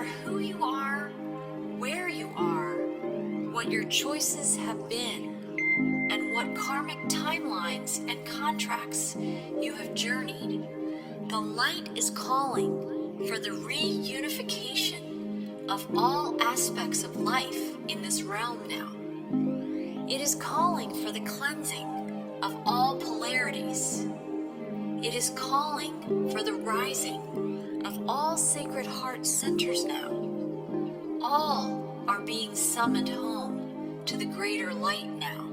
matter who you are, where you are, what your choices have been, and what karmic timelines and contracts you have journeyed, the light is calling for the reunification of all aspects of life in this realm now. It is calling for the cleansing of all polarities. It is calling for the rising of all sacred heart centers now. All are being summoned home to the greater light now.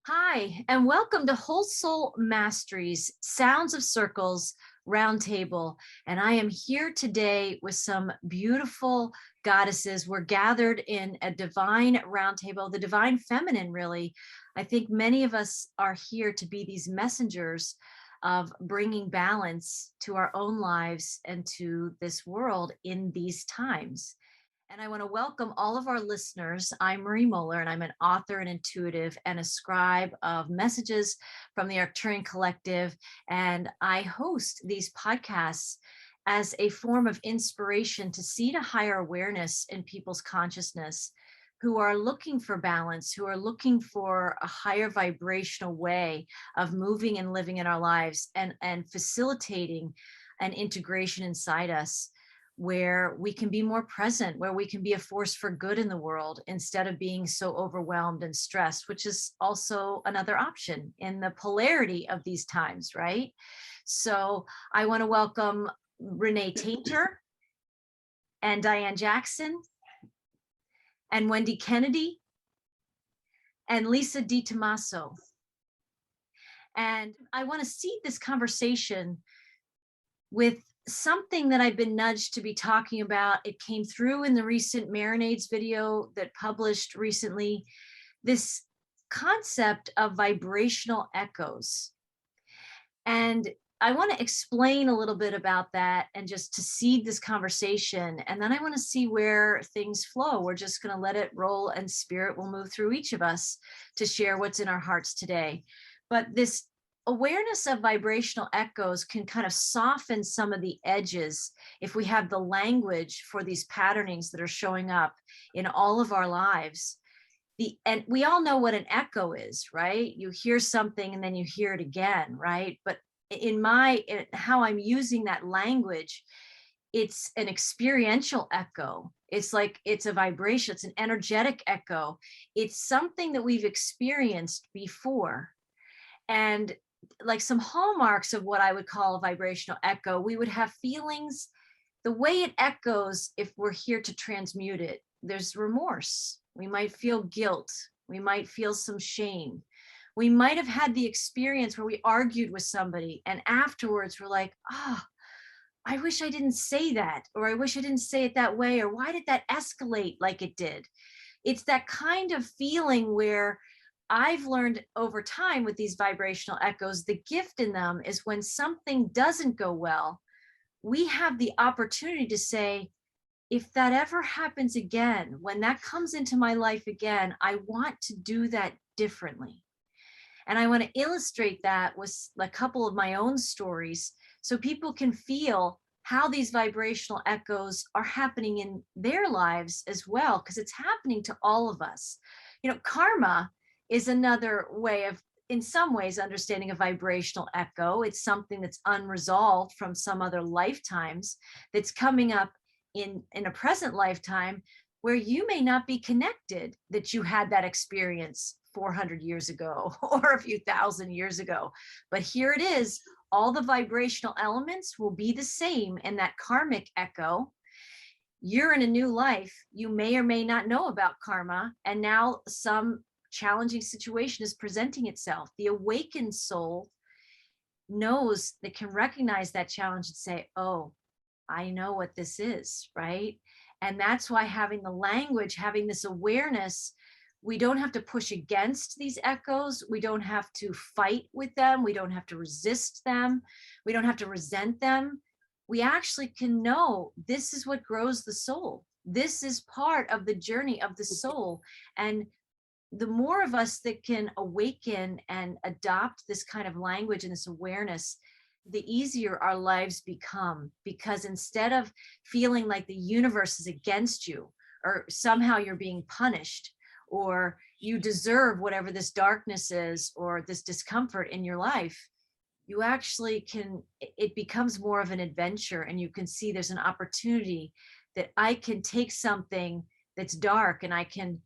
Hi, and welcome to Whole Soul Masteries, Sounds of Circles Roundtable. And I am here today with some beautiful goddesses. We're gathered in a divine roundtable, the divine feminine, really. I think many of us are here to be these messengers of bringing balance to our own lives and to this world in these times. And I want to welcome all of our listeners. I'm Marie Moeller, and I'm an author and intuitive and a scribe of messages from the Arcturian Collective. And I host these podcasts as a form of inspiration to seed a higher awareness in people's consciousness who are looking for balance, who are looking for a higher vibrational way of moving and living in our lives and facilitating an integration inside us, where we can be more present, where we can be a force for good in the world instead of being so overwhelmed and stressed, which is also another option in the polarity of these times, right? So I want to welcome Renee Tainter and Diane Jackson and Wendy Kennedy and Lisa Di Tommaso. And I want to seed this conversation with something that I've been nudged to be talking about. It came through in the recent Marinades video that published recently, this concept of vibrational echoes. And I want to explain a little bit about that and just to seed this conversation. And then I want to see where things flow. We're just going to let it roll, and spirit will move through each of us to share what's in our hearts today. But this awareness of vibrational echoes can kind of soften some of the edges if we have the language for these patternings that are showing up in all of our lives. And we all know what an echo is, right? You hear something and then you hear it again, right? But in how I'm using that language, it's an experiential echo. It's like, it's a vibration, it's an energetic echo. It's something that we've experienced before. And like some hallmarks of what I would call a vibrational echo, we would have feelings, the way it echoes, if we're here to transmute it, there's remorse. We might feel guilt. We might feel some shame. We might have had the experience where we argued with somebody and afterwards we're like, I wish I didn't say that, or I wish I didn't say it that way, or why did that escalate like it did? It's that kind of feeling where I've learned over time with these vibrational echoes, the gift in them is when something doesn't go well, we have the opportunity to say, if that ever happens again, when that comes into my life again, I want to do that differently. And I want to illustrate that with a couple of my own stories so people can feel how these vibrational echoes are happening in their lives as well, because it's happening to all of us. Karma is another way of, in some ways, understanding a vibrational echo. It's something that's unresolved from some other lifetimes that's coming up in a present lifetime where you may not be connected that you had that experience 400 years ago or a few thousand years ago. But here it is, all the vibrational elements will be the same in that karmic echo. You're in a new life. You may or may not know about karma, and now some challenging situation is presenting itself. The awakened soul knows, that can recognize that challenge and say, oh, I know what this is, right? And that's why having the language, having this awareness, we don't have to push against these echoes. We don't have to fight with them. We don't have to resist them. We don't have to resent them. We actually can know this is what grows the soul. This is part of the journey of the soul. And the more of us that can awaken and adopt this kind of language and this awareness, the easier our lives become. Because instead of feeling like the universe is against you, or somehow you're being punished, or you deserve whatever this darkness is or this discomfort in your life, you actually can, it becomes more of an adventure, and you can see there's an opportunity that I can take something that's dark and I can,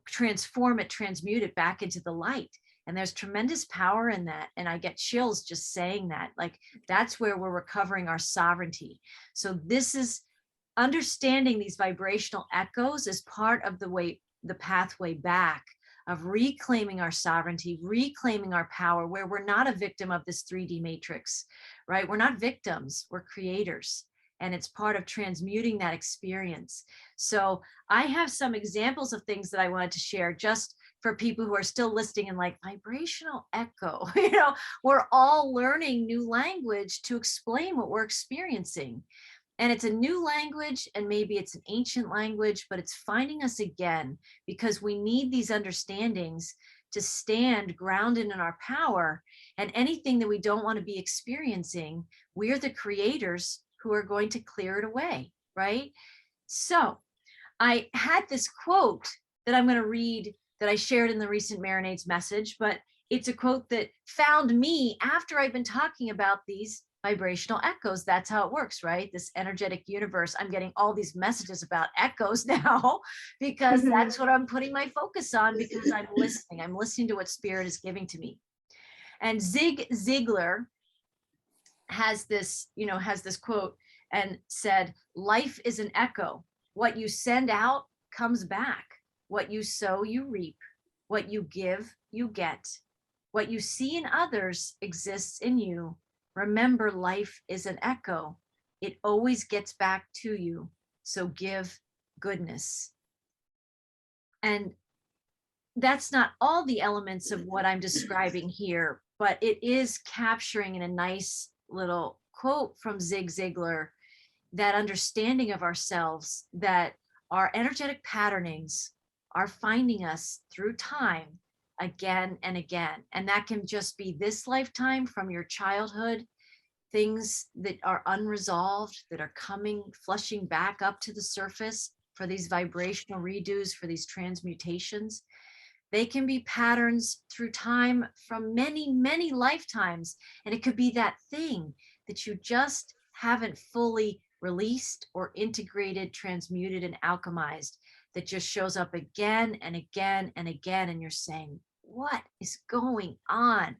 transform it, transmute it back into the light. And there's tremendous power in that. And I get chills just saying that. Like, that's where we're recovering our sovereignty. So this is understanding these vibrational echoes as part of the pathway back of reclaiming our sovereignty, reclaiming our power, where we're not a victim of this 3D matrix, right? We're not victims, we're creators. And it's part of transmuting that experience. So I have some examples of things that I wanted to share just for people who are still listening and like, vibrational echo. We're all learning new language to explain what we're experiencing. And it's a new language, and maybe it's an ancient language, but it's finding us again, because we need these understandings to stand grounded in our power. And anything that we don't want to be experiencing, we're the creators who are going to clear it away, right? So I had this quote that I'm going to read that I shared in the recent Marinades message, but it's a quote that found me after I've been talking about these vibrational echoes. That's how it works, right? This energetic universe. I'm getting all these messages about echoes now because that's what I'm putting my focus on, because I'm listening. I'm listening to what spirit is giving to me. And Zig Ziglar has this quote and said, life is an echo. What you send out comes back. What you sow, you reap. What you give, you get. What you see in others exists in you. Remember, life is an echo. It always gets back to you. So give goodness. And that's not all the elements of what I'm describing here, but it is capturing in a nice little quote from Zig Ziglar that understanding of ourselves, that our energetic patternings are finding us through time again and again. And that can just be this lifetime, from your childhood, things that are unresolved, that are coming, flushing back up to the surface for these vibrational redos, for these transmutations. They can be patterns through time from many, many lifetimes. And it could be that thing that you just haven't fully released or integrated, transmuted, and alchemized, that just shows up again and again and again. And you're saying, what is going on?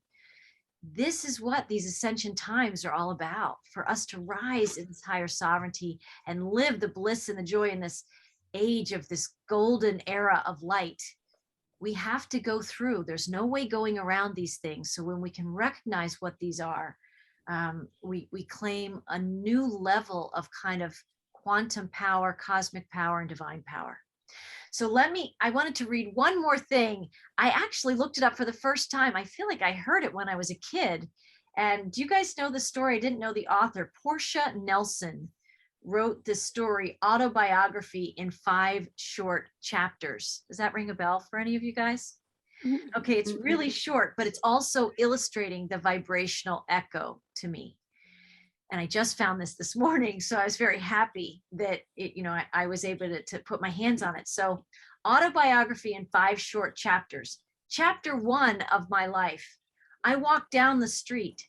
This is what these ascension times are all about, for us to rise in this higher sovereignty and live the bliss and the joy in this age of this golden era of light. We have to go through. There's no way going around these things. So when we can recognize what these are, we claim a new level of kind of quantum power, cosmic power, and divine power. So I wanted to read one more thing. I actually looked it up for the first time. I feel like I heard it when I was a kid. And do you guys know the story? I didn't know the author. Portia Nelson wrote this story, autobiography, in 5 short chapters. Does that ring a bell for any of you guys? Okay, it's really short, but it's also illustrating the vibrational echo to me. And I just found this morning, so I was very happy that I was able to put my hands on it. So, autobiography in 5 short chapters. Chapter 1 of my life. I walk down the street.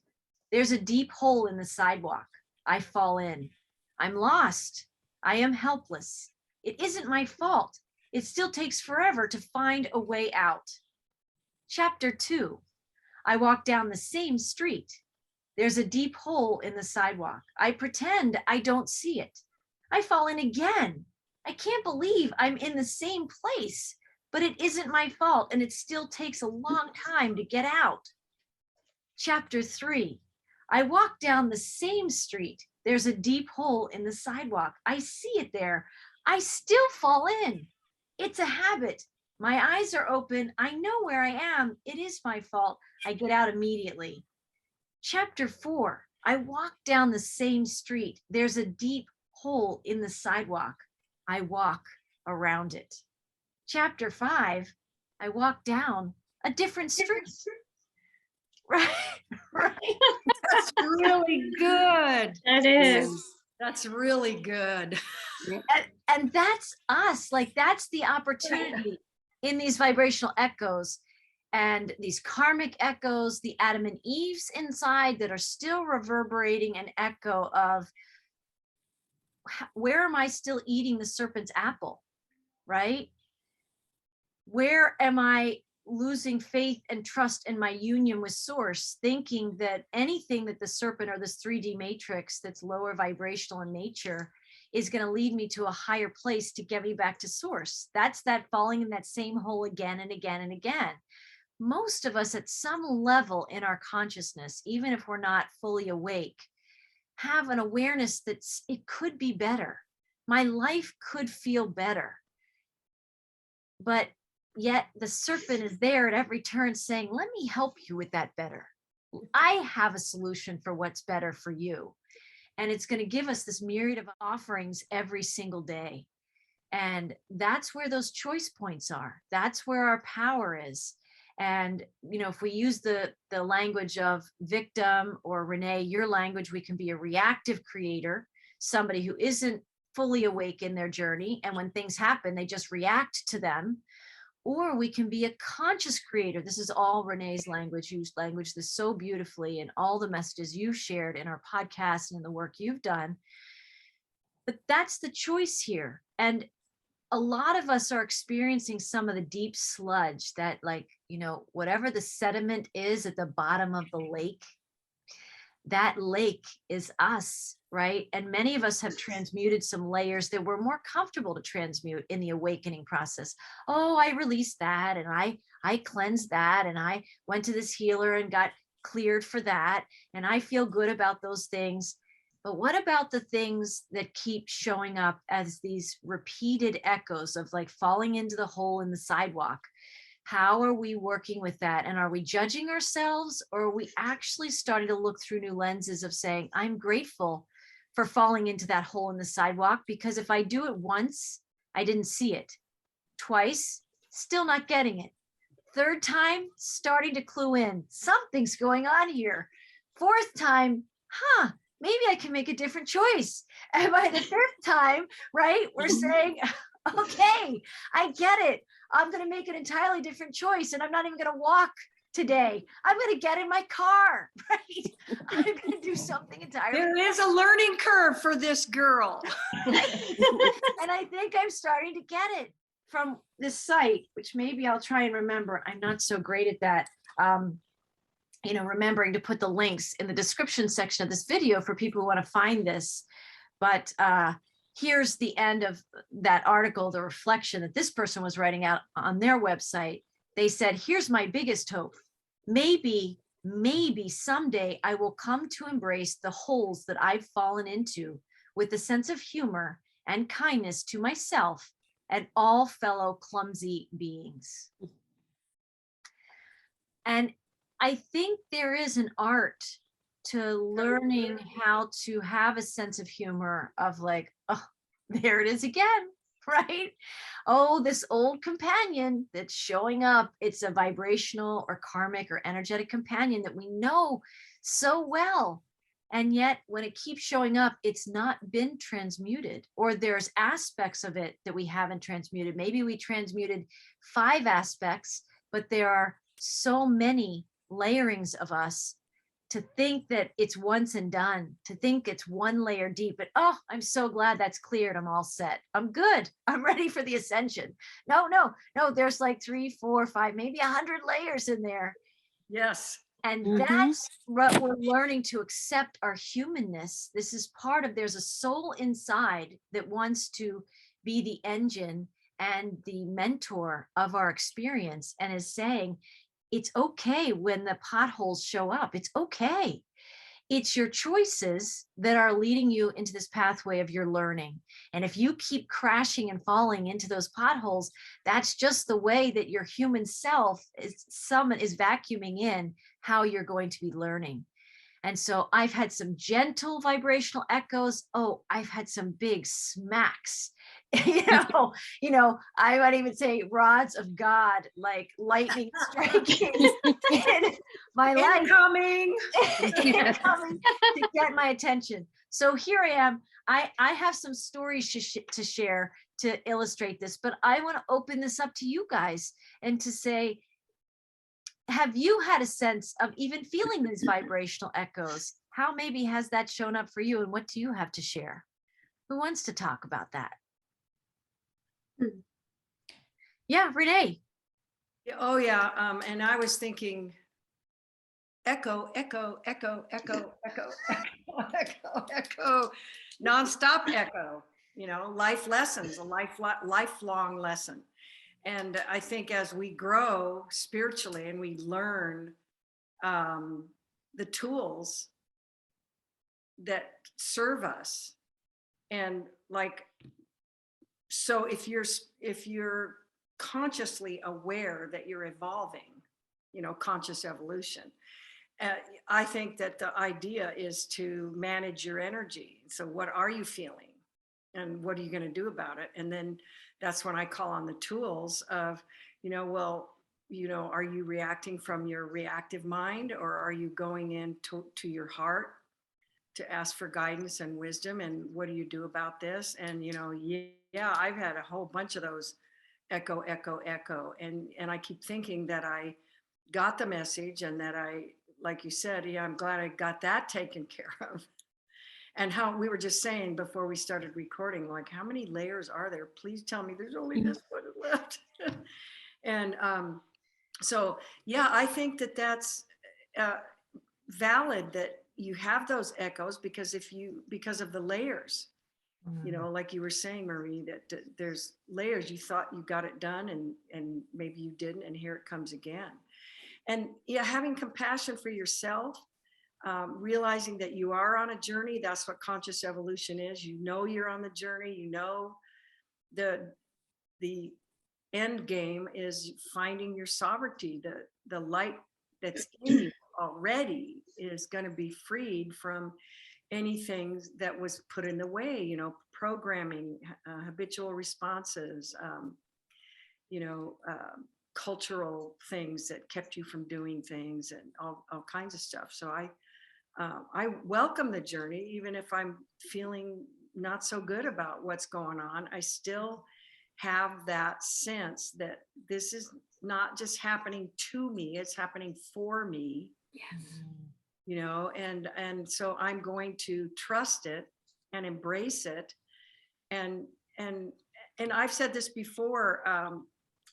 There's a deep hole in the sidewalk. I fall in. I'm lost. I am helpless. It isn't my fault. It still takes forever to find a way out. Chapter 2. I walk down the same street. There's a deep hole in the sidewalk. I pretend I don't see it. I fall in again. I can't believe I'm in the same place, but it isn't my fault, and it still takes a long time to get out. Chapter 3. I walk down the same street. There's a deep hole in the sidewalk. I see it there. I still fall in. It's a habit. My eyes are open. I know where I am. It is my fault. I get out immediately. Chapter 4. I walk down the same street. There's a deep hole in the sidewalk. I walk around it. Chapter 5. I walk down a different street. Right, right. That's really good. That is. That's really good. And that's us. Like, that's the opportunity in these vibrational echoes and these karmic echoes, the Adam and Eve's inside that are still reverberating an echo of, where am I still eating the serpent's apple, right? Where am I losing faith and trust in my union with source, thinking that anything that the serpent or this 3D matrix that's lower vibrational in nature is going to lead me to a higher place to get me back to source? That's that falling in that same hole again and again and again. Most of us at some level in our consciousness, even if we're not fully awake, have an awareness that it could be better. My life could feel better. But yet the serpent is there at every turn saying, let me help you with that better. I have a solution for what's better for you. And it's going to give us this myriad of offerings every single day. And that's where those choice points are. That's where our power is. And, you know, if we use the language of victim, or Renee, your language, we can be a reactive creator, somebody who isn't fully awake in their journey. And when things happen, they just react to them. Or we can be a conscious creator. This is all Renee's language. You language this so beautifully in all the messages you've shared in our podcast and in the work you've done. But that's the choice here. And a lot of us are experiencing some of the deep sludge that, like, you know, whatever the sediment is at the bottom of the lake, that lake is us, right? And many of us have transmuted some layers that were more comfortable to transmute in the awakening process. Oh, I released that, and I cleansed that, and I went to this healer and got cleared for that, and I feel good about those things. But what about the things that keep showing up as these repeated echoes of like falling into the hole in the sidewalk? How are we working with that? And are we judging ourselves, or are we actually starting to look through new lenses of saying, I'm grateful for falling into that hole in the sidewalk, because if I do it once, I didn't see it. Twice, still not getting it. Third time, starting to clue in, something's going on here. Fourth time, maybe I can make a different choice. And by the fifth time, right, we're saying, okay, I get it. I'm going to make an entirely different choice, and I'm not even going to walk today. I'm going to get in my car, right? I'm going to do something entirely There is a learning curve for this girl. And I think I'm starting to get it from this site, which maybe I'll try and remember. I'm not so great at that. You know, remembering to put the links in the description section of this video for people who want to find this. But here's the end of that article, the reflection that this person was writing out on their website. They said, here's my biggest hope. Maybe someday I will come to embrace the holes that I've fallen into with a sense of humor and kindness to myself and all fellow clumsy beings. And I think there is an art to learning how to have a sense of humor of like, oh, there it is again, right? Oh, this old companion that's showing up. It's a vibrational or karmic or energetic companion that we know so well. And yet when it keeps showing up, it's not been transmuted, or there's aspects of it that we haven't transmuted. Maybe we transmuted 5 aspects, but there are so many layerings of us to think that it's once and done, to think it's one layer deep. But oh, I'm so glad that's cleared. I'm all set. I'm good. I'm ready for the ascension. No, there's like 3, 4, 5, maybe 100 layers in there. Yes. And that's what we're learning, to accept our humanness. This is part of, there's a soul inside that wants to be the engine and the mentor of our experience, and is saying, it's okay when the potholes show up. It's okay. It's your choices that are leading you into this pathway of your learning. And if you keep crashing and falling into those potholes, that's just the way that your human self is vacuuming in how you're going to be learning. And so I've had some gentle vibrational echoes. Oh, I've had some big smacks. I might even say rods of God, like lightning striking in my life. Incoming. Coming to get my attention. So here I am. I have some stories to share to illustrate this, but I want to open this up to you guys and to say, have you had a sense of even feeling these vibrational echoes? How maybe has that shown up for you, and what do you have to share? Who wants to talk about that? Yeah, Renee. Oh yeah. And I was thinking echo, echo, echo, echo, echo, echo, echo, echo, nonstop echo, life lessons, a lifelong lesson. And I think as we grow spiritually and we learn the tools that serve us, and so if you're consciously aware that you're evolving, conscious evolution, I think that the idea is to manage your energy. So what are you feeling and what are you going to do about it? And then that's when I call on the tools of, are you reacting from your reactive mind, or are you going into your heart to ask for guidance and wisdom? And what do you do about this? And, yeah, I've had a whole bunch of those echo, echo, echo. And I keep thinking that I got the message, and that like you said, yeah, I'm glad I got that taken care of. And how we were just saying before we started recording, like, how many layers are there? Please tell me there's only this one left. And so, yeah, I think that that's valid, that you have those echoes, because because of the layers, like you were saying, Marie, that there's layers. You thought you got it done, and maybe you didn't, and here it comes again. And yeah, having compassion for yourself, realizing that you are on a journey. That's what conscious evolution is. You're on the journey. The end game is finding your sovereignty. The light that's in you already is going to be freed from anything that was put in the way, programming, habitual responses, cultural things that kept you from doing things, and all kinds of stuff. So I welcome the journey, even if I'm feeling not so good about what's going on. I still have that sense that this is not just happening to me, it's happening for me. Yes. And so I'm going to trust it and embrace it. And I've said this before,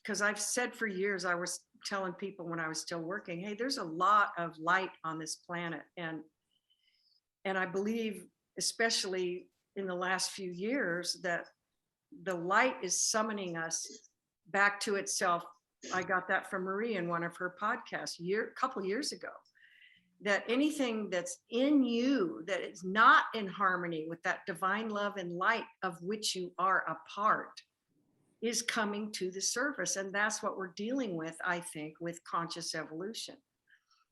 because I've said for years, I was telling people when I was still working, hey, there's a lot of light on this planet. And I believe, especially in the last few years, that the light is summoning us back to itself. I got that from Marie in one of her podcasts a couple years ago, that anything that's in you that is not in harmony with that divine love and light of which you are a part is coming to the surface. And that's what we're dealing with, I think, with conscious evolution.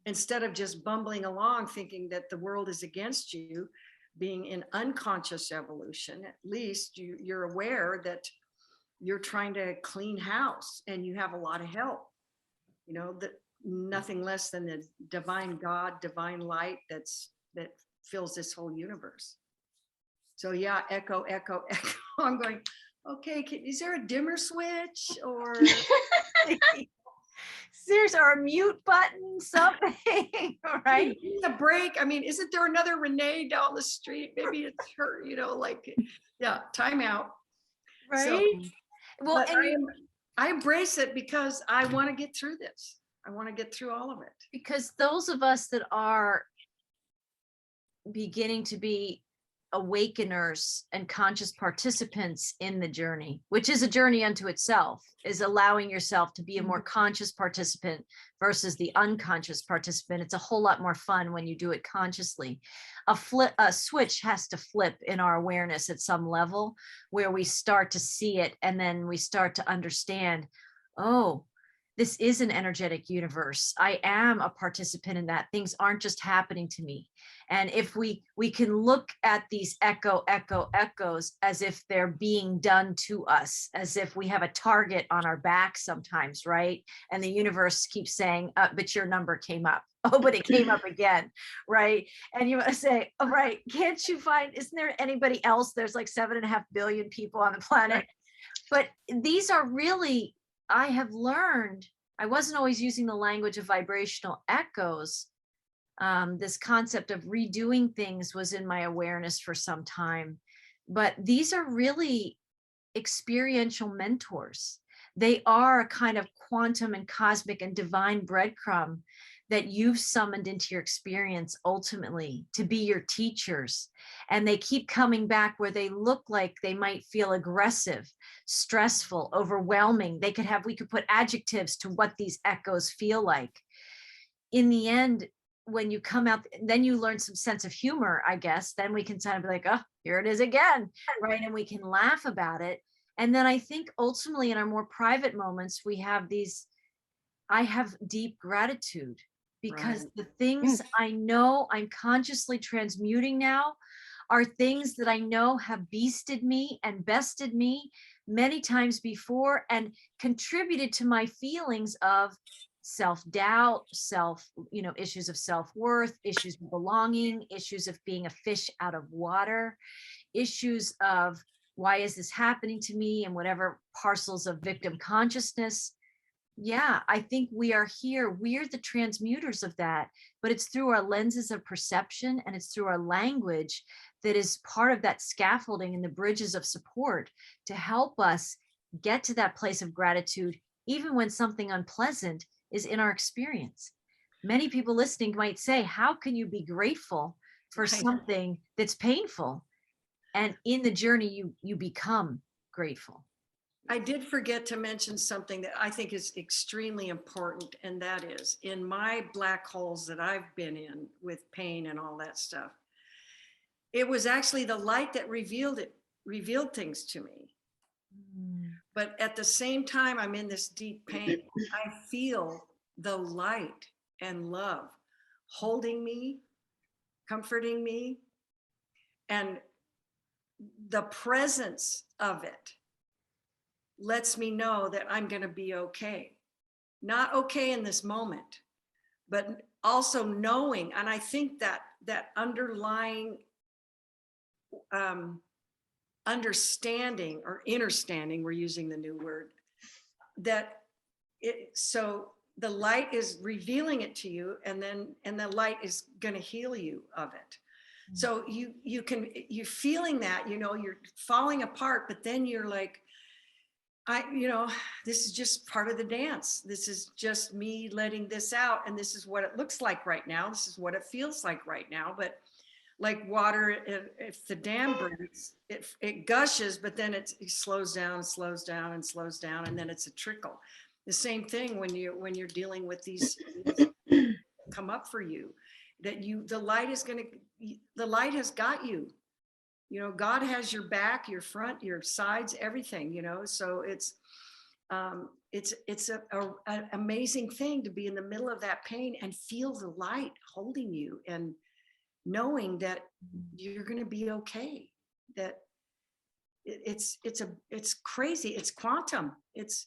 Instead of just bumbling along thinking that the world is against you, being in unconscious evolution, at least you're aware that you're trying to clean house and you have a lot of help, that nothing less than the divine God, divine light that fills this whole universe. So yeah, echo, echo, echo. I'm going, okay, is there a dimmer switch, or Seriously, or a mute button, something, right? a break? I mean, isn't there another Renee down the street? Maybe it's her, yeah, time out. Right. So, Well, I embrace it because I want to get through this. I want to get through all of it. Because those of us that are beginning to be awakeners and conscious participants in the journey, which is a journey unto itself, is allowing yourself to be a more conscious participant versus the unconscious participant. It's a whole lot more fun when you do it consciously. A switch has to flip in our awareness at some level, where we start to see it, and then we start to understand, oh, this is an energetic universe. I am a participant in that. Things aren't just happening to me. And if we can look at these echoes as if they're being done to us, as if we have a target on our back sometimes, right? And the universe keeps saying, but your number came up. Oh, but it came up again, right? And you want to say, oh, right, can't you find, isn't there anybody else? There's like 7.5 billion people on the planet. But these are really, I have learned, I wasn't always using the language of vibrational echoes. This concept of redoing things was in my awareness for some time. But these are really experiential mentors. They are a kind of quantum and cosmic and divine breadcrumb that you've summoned into your experience ultimately to be your teachers. And they keep coming back where they look like they might feel aggressive, stressful, overwhelming. We could put adjectives to what these echoes feel like. In the end, when you come out, then you learn some sense of humor, I guess. Then we can kind of be like, oh, here it is again, right? And we can laugh about it. And then I think ultimately in our more private moments, I have deep gratitude because the things I know I'm consciously transmuting now are things that I know have beasted me and bested me many times before and contributed to my feelings of self-doubt, issues of self-worth, issues of belonging, issues of being a fish out of water, issues of why is this happening to me, and whatever parcels of victim consciousness. Yeah, I think we are here. We're the transmuters of that, but it's through our lenses of perception and it's through our language that is part of that scaffolding and the bridges of support to help us get to that place of gratitude, even when something unpleasant is in our experience. Many people listening might say, how can you be grateful for something that's painful? And in the journey, you become grateful. I did forget to mention something that I think is extremely important, and that is in my black holes that I've been in with pain and all that stuff, it was actually the light that revealed things to me. But at the same time, I'm in this deep pain. I feel the light and love holding me, comforting me, and the presence of it lets me know that I'm going to be okay. Not okay in this moment, but also knowing, and I think that underlying understanding or understanding, we're using the new word, so the light is revealing it to you, and the light is going to heal you of it. So you're feeling that, you're falling apart, but then you're like, this is just part of the dance. This is just me letting this out. And this is what it looks like right now. This is what it feels like right now. But like water, if the dam breaks, it gushes, but then it slows down, slows down, and slows down. And then it's a trickle. The same thing when you're dealing with these come up for you, that the light has got you. God has your back, your front, your sides, everything, so it's an amazing thing to be in the middle of that pain and feel the light holding you and knowing that you're going to be okay, that it's crazy. It's quantum. It's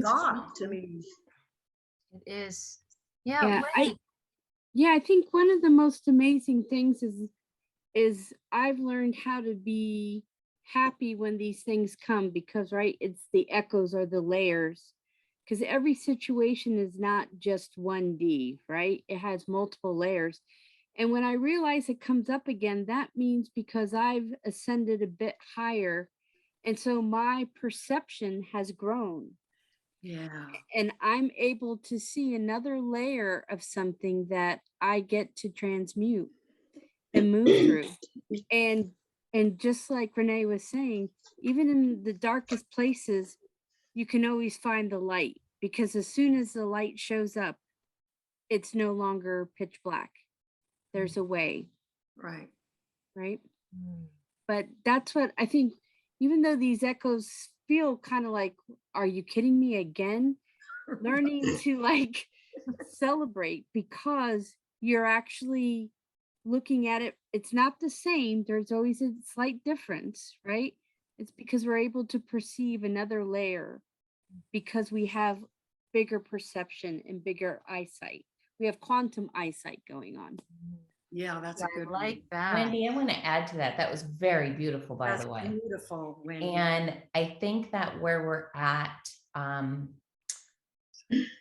God. I mean, it is. Yeah. I think one of the most amazing things is I've learned how to be happy when these things come, because it's the echoes or the layers, because every situation is not just 1D, right? It has multiple layers. And when I realize it comes up again, that means because I've ascended a bit higher. And so my perception has grown. Yeah. And I'm able to see another layer of something that I get to transmute and move through. And just like Renee was saying, even in the darkest places, you can always find the light, because as soon as the light shows up, it's no longer pitch black. There's a way. Right. But that's what I think, even though these echoes feel kind of like, are you kidding me again? learning to like celebrate, because you're actually looking at it. It's not the same. There's always a slight difference, right? It's because we're able to perceive another layer, because we have bigger perception and bigger eyesight. We have quantum eyesight going on. Yeah, that's a I good one. like that. Wendy, I want to add to that. That was very beautiful, by That's the way. beautiful, Wendy. And I think that where we're at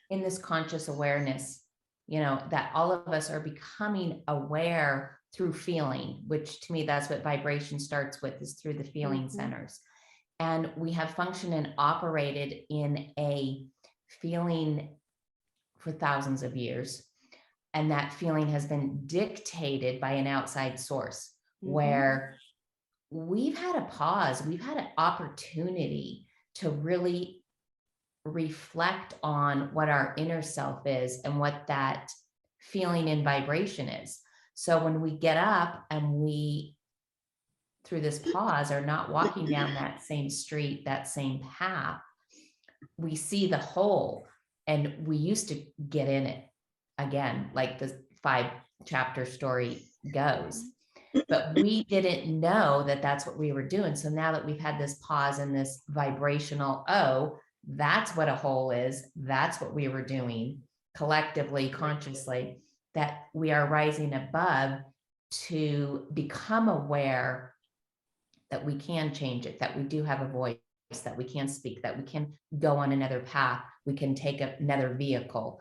in this conscious awareness, you know, that all of us are becoming aware through feeling, which to me, that's what vibration starts with, is through the feeling centers. And we have functioned and operated in a feeling for thousands of years. And that feeling has been dictated by an outside source, where we've had a pause, we've had an opportunity to really reflect on what our inner self is and what that feeling and vibration is. So when we get up and we, through this pause, are not walking down that same street, that same path, we see the whole. And we used to get in it again, like the 5-chapter story goes. But we didn't know that that's what we were doing. So now that we've had this pause and this vibrational, oh, that's what a whole is, that's what we were doing collectively, consciously, that we are rising above to become aware that we can change it, that we do have a voice, that we can speak, that we can go on another path, we can take another vehicle,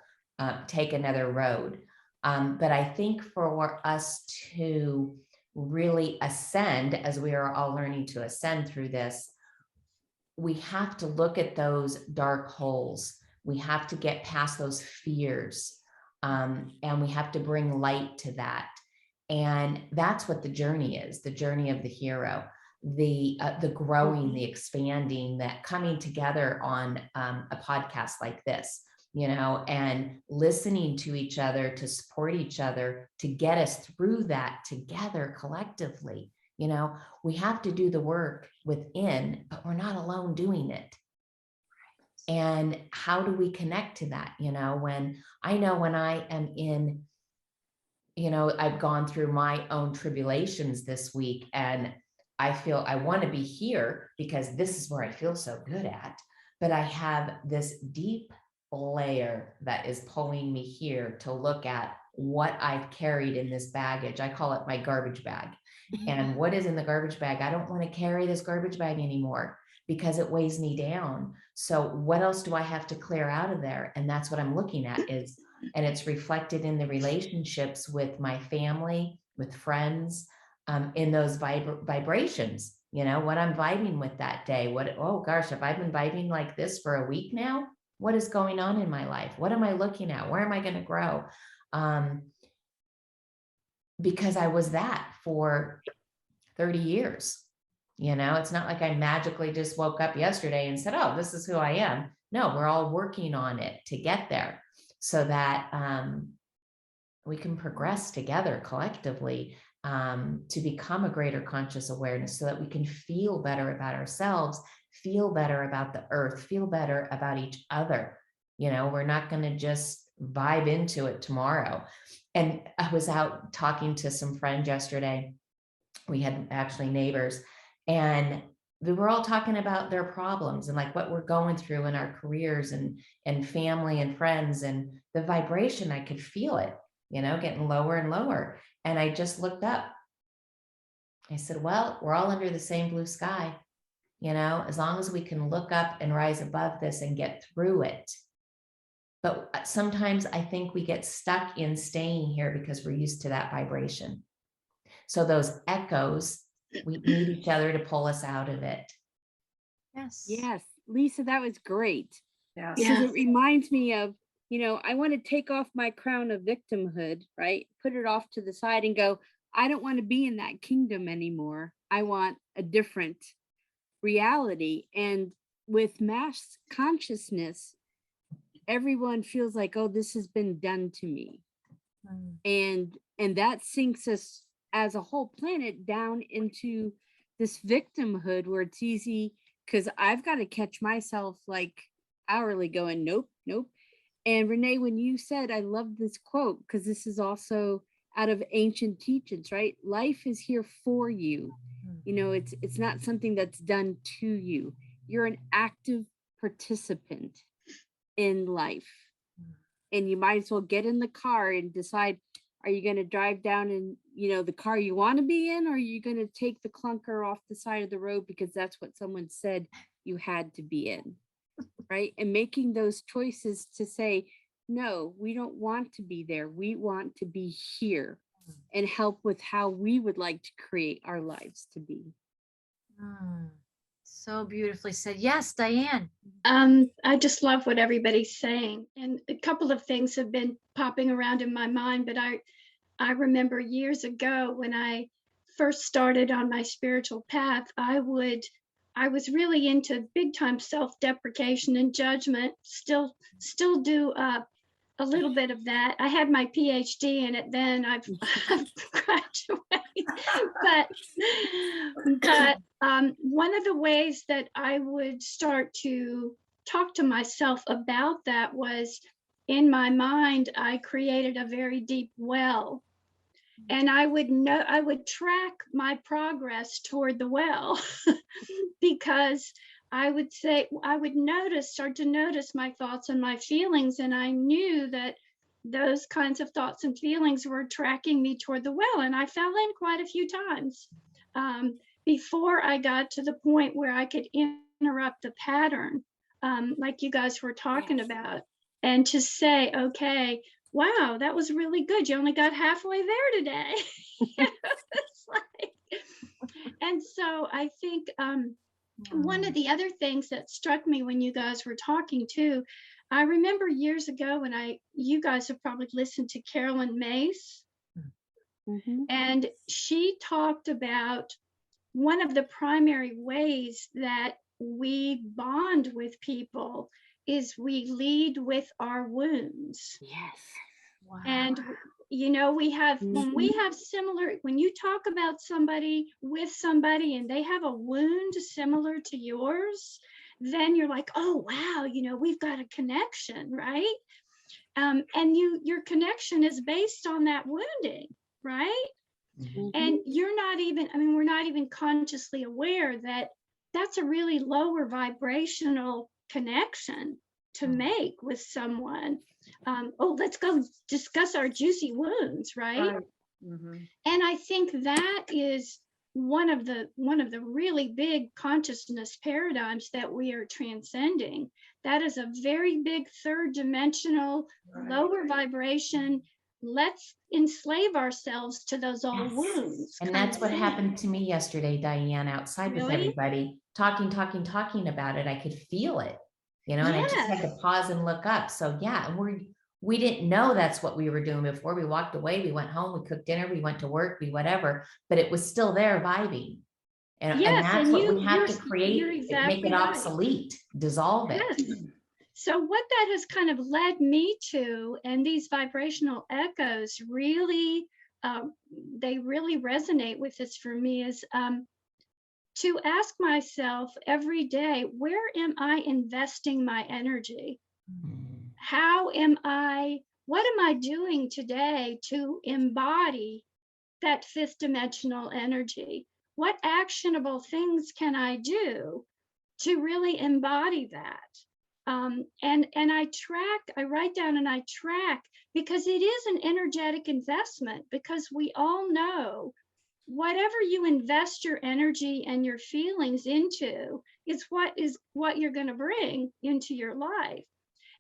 take another road. But I think for us to really ascend, as we are all learning to ascend through this, we have to look at those dark holes. We have to get past those fears, and we have to bring light to that. And that's what the journey is, the journey of the hero, the growing, the expanding, that coming together on a podcast like this, you know, and listening to each other, to support each other, to get us through that together collectively. You know, we have to do the work within, but we're not alone doing it. And how do we connect to that? You know, when I am in, you know, I've gone through my own tribulations this week, and I feel I want to be here because this is where I feel so good at, but I have this deep layer that is pulling me here to look at what I've carried in this baggage. I call it my garbage bag. And what is in the garbage bag? I don't want to carry this garbage bag anymore because it weighs me down. So what else do I have to clear out of there? And that's what I'm looking at is, and it's reflected in the relationships with my family, with friends, in those vibrations, you know, what I'm vibing with that day. Oh gosh, have I been vibing like this for a week now? What is going on in my life? What am I looking at? Where am I going to grow? Because I was that for 30 years. You know, it's not like I magically just woke up yesterday and said, oh, this is who I am. No, we're all working on it to get there so that we can progress together collectively to become a greater conscious awareness, so that we can feel better about ourselves, feel better about the earth, feel better about each other. You know, we're not going to just vibe into it tomorrow. And I was out talking to some friends yesterday. We had actually neighbors, and we were all talking about their problems and like what we're going through in our careers and family and friends, and the vibration, I could feel it, you know, getting lower and lower. And I just looked up. I said, well, we're all under the same blue sky, you know, as long as we can look up and rise above this and get through it. But sometimes I think we get stuck in staying here because we're used to that vibration. So those echoes, we need each other to pull us out of it. Yes. Yes, Lisa, that was great. Yes. Because it reminds me of, you know, I want to take off my crown of victimhood, right? Put it off to the side and go, I don't want to be in that kingdom anymore. I want a different reality. And with mass consciousness, everyone feels like, oh, this has been done to me. And that sinks us as a whole planet down into this victimhood where it's easy, because I've got to catch myself like hourly going, nope, nope. And Renee, when you said, I love this quote, because this is also out of ancient teachings, right? Life is here for you. You know, it's not something that's done to you. You're an active participant in life. And you might as well get in the car and decide, are you going to drive down in, you know, the car you want to be in, or are you going to take the clunker off the side of the road because that's what someone said you had to be in, right? And making those choices to say, no, we don't want to be there. We want to be here and help with how we would like to create our lives to be. So beautifully said. Yes, Diane. I just love what everybody's saying. And a couple of things have been popping around in my mind, but I remember years ago when I first started on my spiritual path, I was really into big time self-deprecation and judgment, still do a little bit of that. I had my PhD in it then. I've graduated, but one of the ways that I would start to talk to myself about that was, in my mind, I created a very deep well, and I would track my progress toward the well because I would start to notice my thoughts and my feelings, and I knew that those kinds of thoughts and feelings were tracking me toward the well, and I fell in quite a few times before I got to the point where I could interrupt the pattern, like you guys were talking about, and to say, okay, wow, that was really good. You only got halfway there today. It's like, and so I think one of the other things that struck me when you guys were talking too, I remember years ago when you guys have probably listened to Carolyn Mace, and she talked about one of the primary ways that we bond with people is we lead with our wounds. Yes. Wow. And you know, when you talk about somebody with somebody and they have a wound similar to yours, then you're like, oh wow, you know, we've got a connection, right? And your connection is based on that wounding, right? And we're not even consciously aware that that's a really lower vibrational connection to make with someone. Let's go discuss our juicy wounds, right? And I think that is one of the really big consciousness paradigms that we are transcending. That is a very big third dimensional, lower vibration. Let's enslave ourselves to those old wounds. And that's what happened to me yesterday, Diane, outside with everybody, talking about it. I could feel it, you know, and I just had to pause and look up. So yeah, and we didn't know that's what we were doing before. We walked away, we went home, we cooked dinner, we went to work, we whatever, but it was still there vibing. And that's what we have to create, make it obsolete, dissolve it. So what that has kind of led me to, and these vibrational echoes really, they really resonate with this for me, is to ask myself every day, where am I investing my energy? What am I doing today to embody that fifth dimensional energy? What actionable things can I do to really embody that? And I write down and I track, because it is an energetic investment, because we all know whatever you invest your energy and your feelings into is what you're going to bring into your life.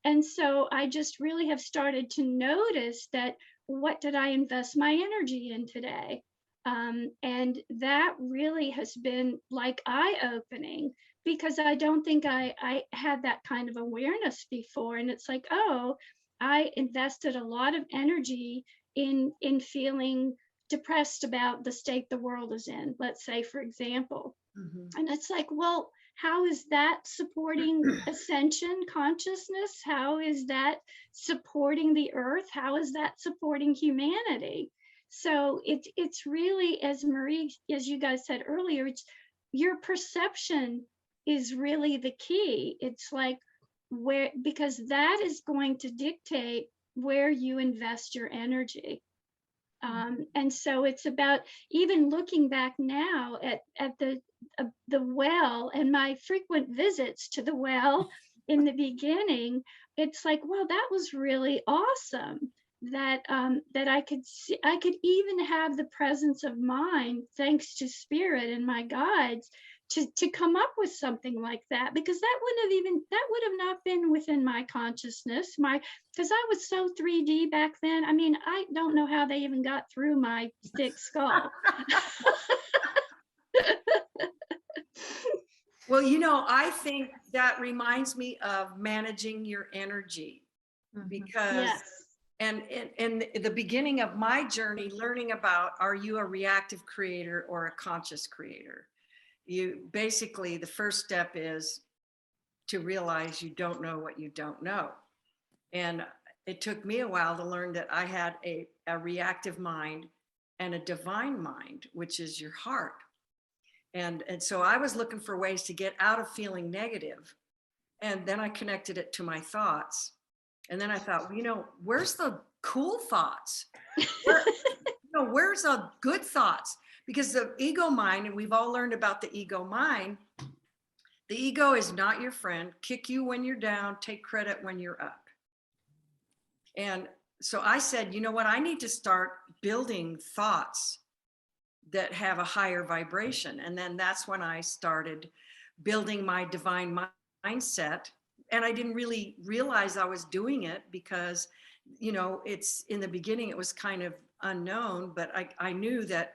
And so I just really have started to notice that, what did I invest my energy in today? And that really has been like eye-opening, because I don't think I had that kind of awareness before. And it's like, oh, I invested a lot of energy in feeling depressed about the state the world is in, let's say, for example. And it's like, well, how is that supporting ascension consciousness? How is that supporting the earth? How is that supporting humanity? So it's really, as Marie, as you guys said earlier, it's your perception is really the key. It's like, where, because that is going to dictate where you invest your energy. And so it's about even looking back now at the well and my frequent visits to the well in the beginning. It's like, wow, that was really awesome. That I could see, I could even have the presence of mind, thanks to spirit and my guides, to come up with something like that, because that would have not been within my consciousness, because I was so 3D back then. I mean, I don't know how they even got through my thick skull. Well, I think that reminds me of managing your energy, because Yes. and in the beginning of my journey, learning about, are you a reactive creator or a conscious creator? You basically, the first step is to realize you don't know what you don't know. And it took me a while to learn that I had a reactive mind and a divine mind, which is your heart. And so I was looking for ways to get out of feeling negative. And then I connected it to my thoughts. And then I thought, where's the cool thoughts? Where's the good thoughts? Because the ego mind, and we've all learned about the ego mind, the ego is not your friend. Kick you when you're down, take credit when you're up. And so I said, you know what? I need to start building thoughts that have a higher vibration. And then that's when I started building my divine mindset. And I didn't really realize I was doing it because, it's in the beginning, it was kind of unknown, but I knew that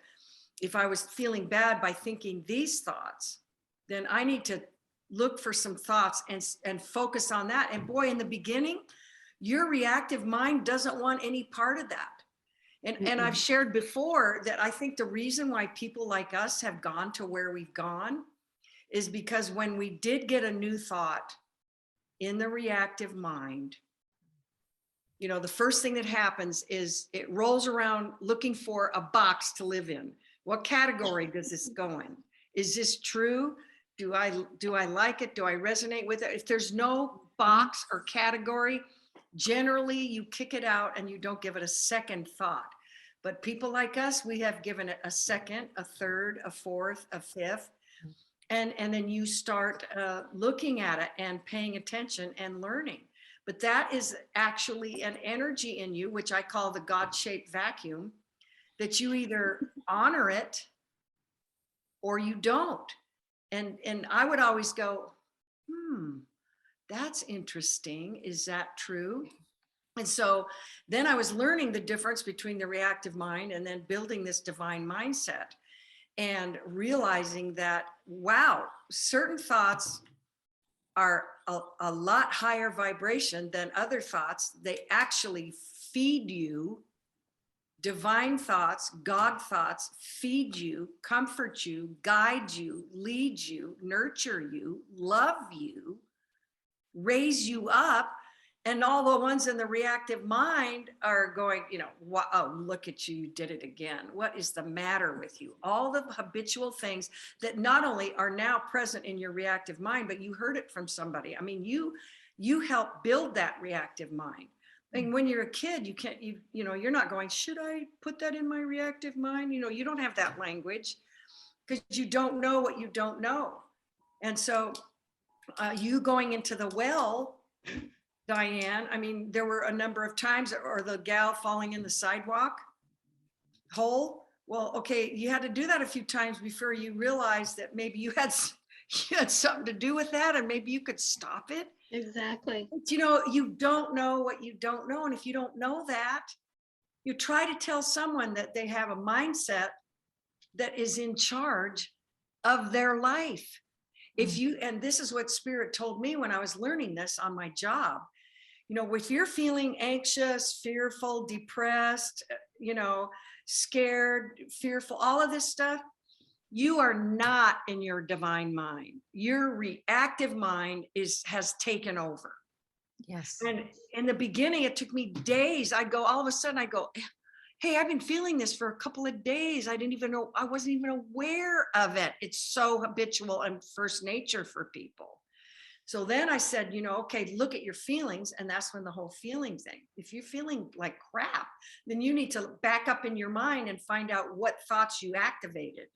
if I was feeling bad by thinking these thoughts, then I need to look for some thoughts and focus on that. And boy, in the beginning, your reactive mind doesn't want any part of that. And I've shared before that I think the reason why people like us have gone to where we've gone is because when we did get a new thought in the reactive mind, the first thing that happens is it rolls around looking for a box to live in. What category does this go in? Is this true? Do I like it? Do I resonate with it? If there's no box or category, generally you kick it out and you don't give it a second thought. But people like us, we have given it a second, a third, a fourth, a fifth. And then you start looking at it and paying attention and learning. But that is actually an energy in you, which I call the God-shaped vacuum, that you either honor it or you don't. And I would always go, that's interesting. Is that true? And so then I was learning the difference between the reactive mind and then building this divine mindset and realizing that, wow, certain thoughts are a lot higher vibration than other thoughts. They actually feed you. Divine thoughts, God thoughts feed you, comfort you, guide you, lead you, nurture you, love you, raise you up. And all the ones in the reactive mind are going, oh, look at you, you did it again. What is the matter with you? All the habitual things that not only are now present in your reactive mind, but you heard it from somebody. I mean, you help build that reactive mind. I mean, when you're a kid, you can't, you're not going, should I put that in my reactive mind? You don't have that language because you don't know what you don't know. And so you going into the well, Diane, I mean, there were a number of times, or the gal falling in the sidewalk hole. Well, okay, you had to do that a few times before you realized that maybe you had something to do with that, and maybe you could stop it. Exactly. But, you don't know what you don't know. And if you don't know that, you try to tell someone that they have a mindset that is in charge of their life. And this is what Spirit told me when I was learning this on my job. If you're feeling anxious, fearful, depressed, scared, fearful, all of this stuff, you are not in your divine mind. Your reactive mind has taken over. Yes. And in the beginning, it took me days. All of a sudden I go, hey, I've been feeling this for a couple of days. I wasn't even aware of it. It's so habitual and first nature for people. So then I said, okay, look at your feelings. And that's when the whole feeling thing, if you're feeling like crap, then you need to back up in your mind and find out what thoughts you activated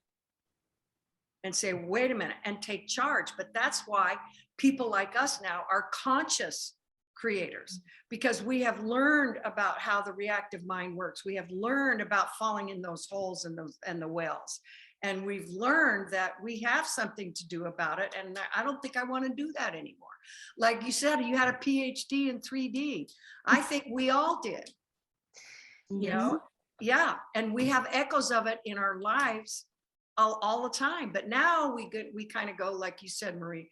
and say, wait a minute, and take charge. But that's why people like us now are conscious creators, because we have learned about how the reactive mind works. We have learned about falling in those holes and the wells. And we've learned that we have something to do about it. And I don't think I want to do that anymore. Like you said, you had a PhD in 3D. I think we all did. Yeah. And we have echoes of it in our lives all the time. But now we kind of go, like you said, Marie,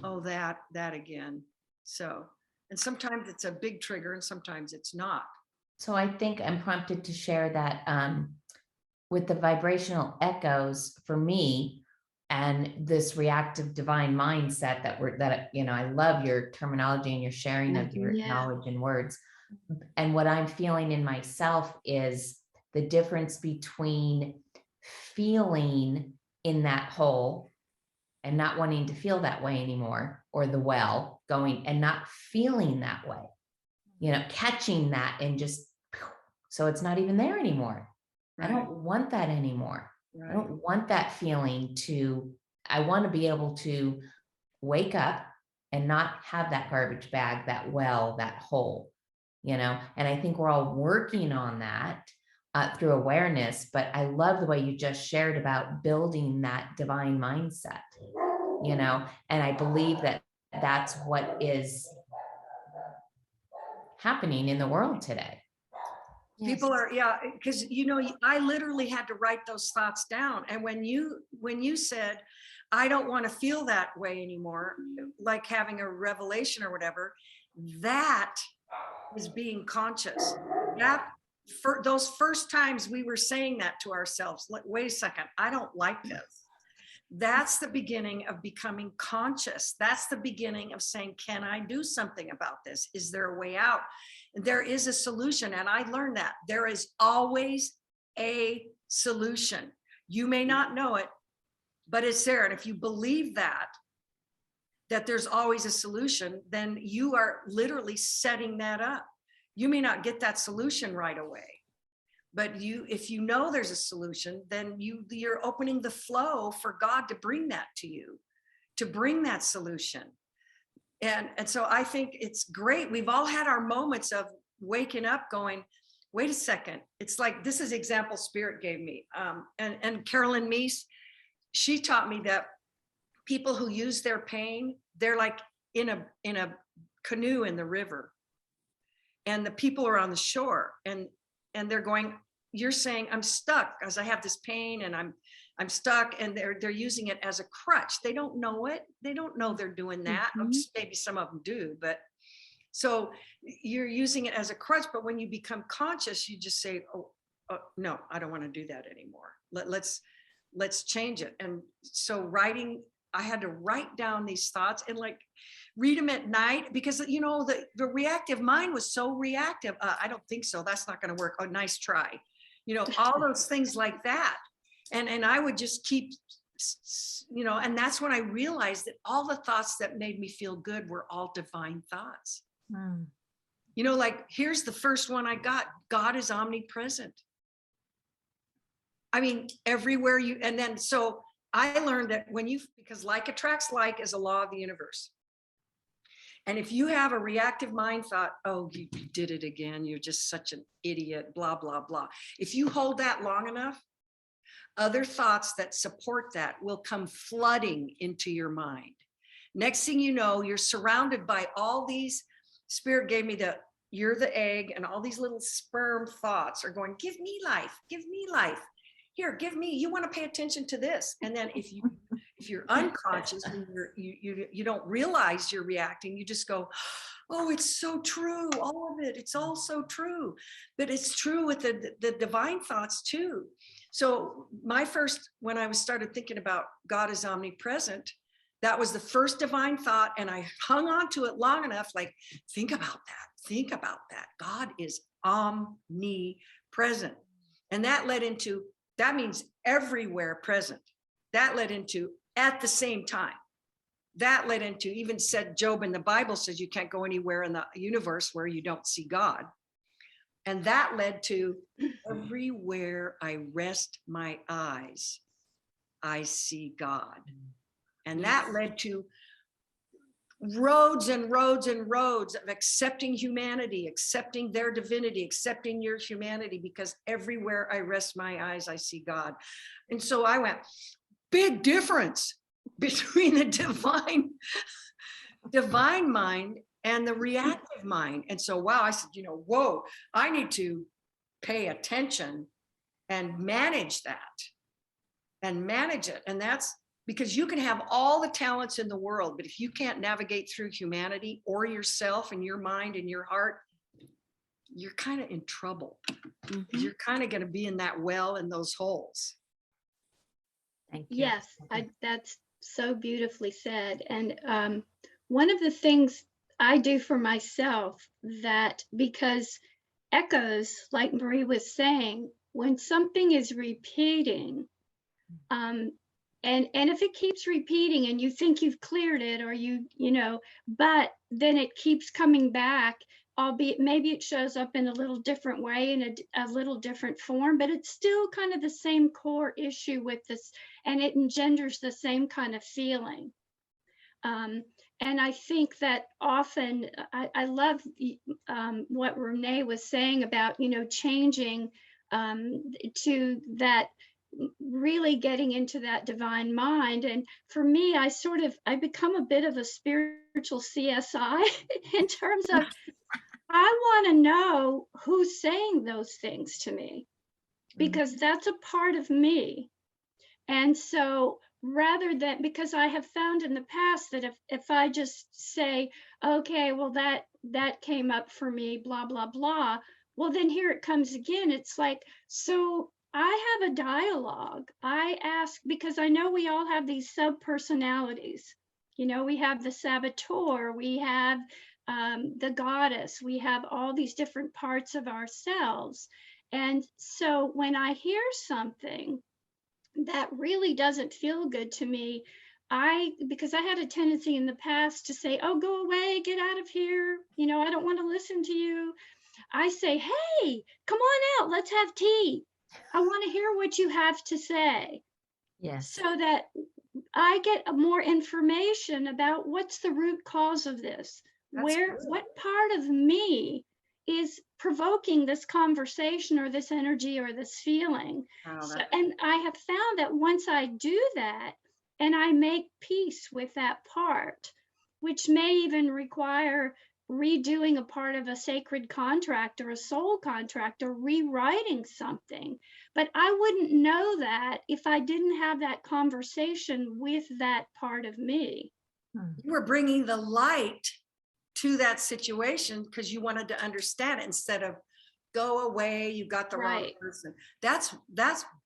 oh, that again. So, and sometimes it's a big trigger and sometimes it's not. So I think I'm prompted to share that with the vibrational echoes for me and this reactive divine mindset that I love your terminology and your sharing of your knowledge and words. And what I'm feeling in myself is the difference between feeling in that hole and not wanting to feel that way anymore, or the well going and not feeling that way, catching that and just, so it's not even there anymore. Right. I don't want that anymore. Right. I don't want that feeling I want to be able to wake up and not have that garbage bag, that well, that hole, and I think we're all working on that through awareness, but I love the way you just shared about building that divine mindset, and I believe that that's what is happening in the world today. People are, because I literally had to write those thoughts down. And when you said, I don't want to feel that way anymore, like having a revelation or whatever, that is being conscious. That for those first times we were saying that to ourselves, like, wait a second, I don't like this. That's the beginning of becoming conscious. That's the beginning of saying, can I do something about this? Is there a way out? There is a solution. And I learned that there is always a solution. You may not know it, but it's there. And if you believe that there's always a solution, then you are literally setting that up. You may not get that solution right away, but if you know there's a solution, then you're opening the flow for God to bring that to you, to bring that solution. And so I think it's great. We've all had our moments of waking up going, wait a second. It's like, this is example Spirit gave me. And Carolyn Meese, she taught me that people who use their pain, they're like in a canoe in the river. And the people are on the shore and they're going, you're saying I'm stuck because I have this pain and I'm stuck, and they're using it as a crutch. They don't know it. They don't know they're doing that. Mm-hmm. Maybe some of them do, but so you're using it as a crutch. But when you become conscious, you just say, oh no, I don't want to do that anymore. Let's change it. And so I had to write down these thoughts and like read them at night, because the reactive mind was so reactive. I don't think so. That's not going to work. Oh, nice try. All those things like that. And I would just keep, and that's when I realized that all the thoughts that made me feel good were all divine thoughts. Mm. Like here's the first one I got. God is omnipresent. I mean, everywhere and then, so I learned that because like attracts like is a law of the universe. And if you have a reactive mind thought, oh, you did it again, you're just such an idiot, blah, blah, blah. If you hold that long enough, other thoughts that support that will come flooding into your mind. Next thing you know, you're surrounded by all these, Spirit gave me you're the egg, and all these little sperm thoughts are going, give me life, give me life. Here, give me, you want to pay attention to this. And then if you're unconscious and you don't realize you're reacting, you just go, oh, it's so true, all of it, it's all so true. But it's true with the divine thoughts too. So when I started thinking about God is omnipresent, that was the first divine thought. And I hung on to it long enough, like, think about that. God is omnipresent. And that means everywhere present. That led into at the same time. that led into, even said Job in the Bible says you can't go anywhere in the universe where you don't see God. And that led to everywhere I rest my eyes, I see God. And that led to roads and roads and roads of accepting humanity, accepting their divinity, accepting your humanity, because everywhere I rest my eyes, I see God. And so I went, big difference between the divine mind and the reactive mind. And so, wow, I said, whoa, I need to pay attention and manage that and manage it. And that's because you can have all the talents in the world, but if you can't navigate through humanity or yourself and your mind and your heart, you're kind of in trouble. You're kind of going to be in that well in those holes. Thank you. Yes, that's so beautifully said. And one of the things I do for myself, that because echoes, like Marie was saying, when something is repeating, and if it keeps repeating and you think you've cleared it, or but then it keeps coming back, albeit maybe it shows up in a little different way, in a little different form, but it's still kind of the same core issue with this, and it engenders the same kind of feeling. And I think that often, I love what Renee was saying about, changing to that, really getting into that divine mind. And for me, I become a bit of a spiritual CSI in terms of, I want to know who's saying those things to me, because that's a part of me. And so rather than, because I have found in the past that if I just say, okay, well, that came up for me, blah, blah, blah, well, then here it comes again. It's like, so I have a dialogue. I ask, because I know we all have these sub-personalities. We have the saboteur, we have the goddess, we have all these different parts of ourselves. And so when I hear something that really doesn't feel good to me, because I had a tendency in the past to say, oh, go away, get out of here. I don't want to listen to you. I say, hey, come on out, let's have tea. I want to hear what you have to say. Yes. So that I get more information about what's the root cause of this. What part of me is provoking this conversation or this energy or this feeling. And I have found that once I do that and I make peace with that part, which may even require redoing a part of a sacred contract or a soul contract or rewriting something. But I wouldn't know that if I didn't have that conversation with that part of me. You were bringing the light to that situation because you wanted to understand it instead of go away, you got the wrong person. That's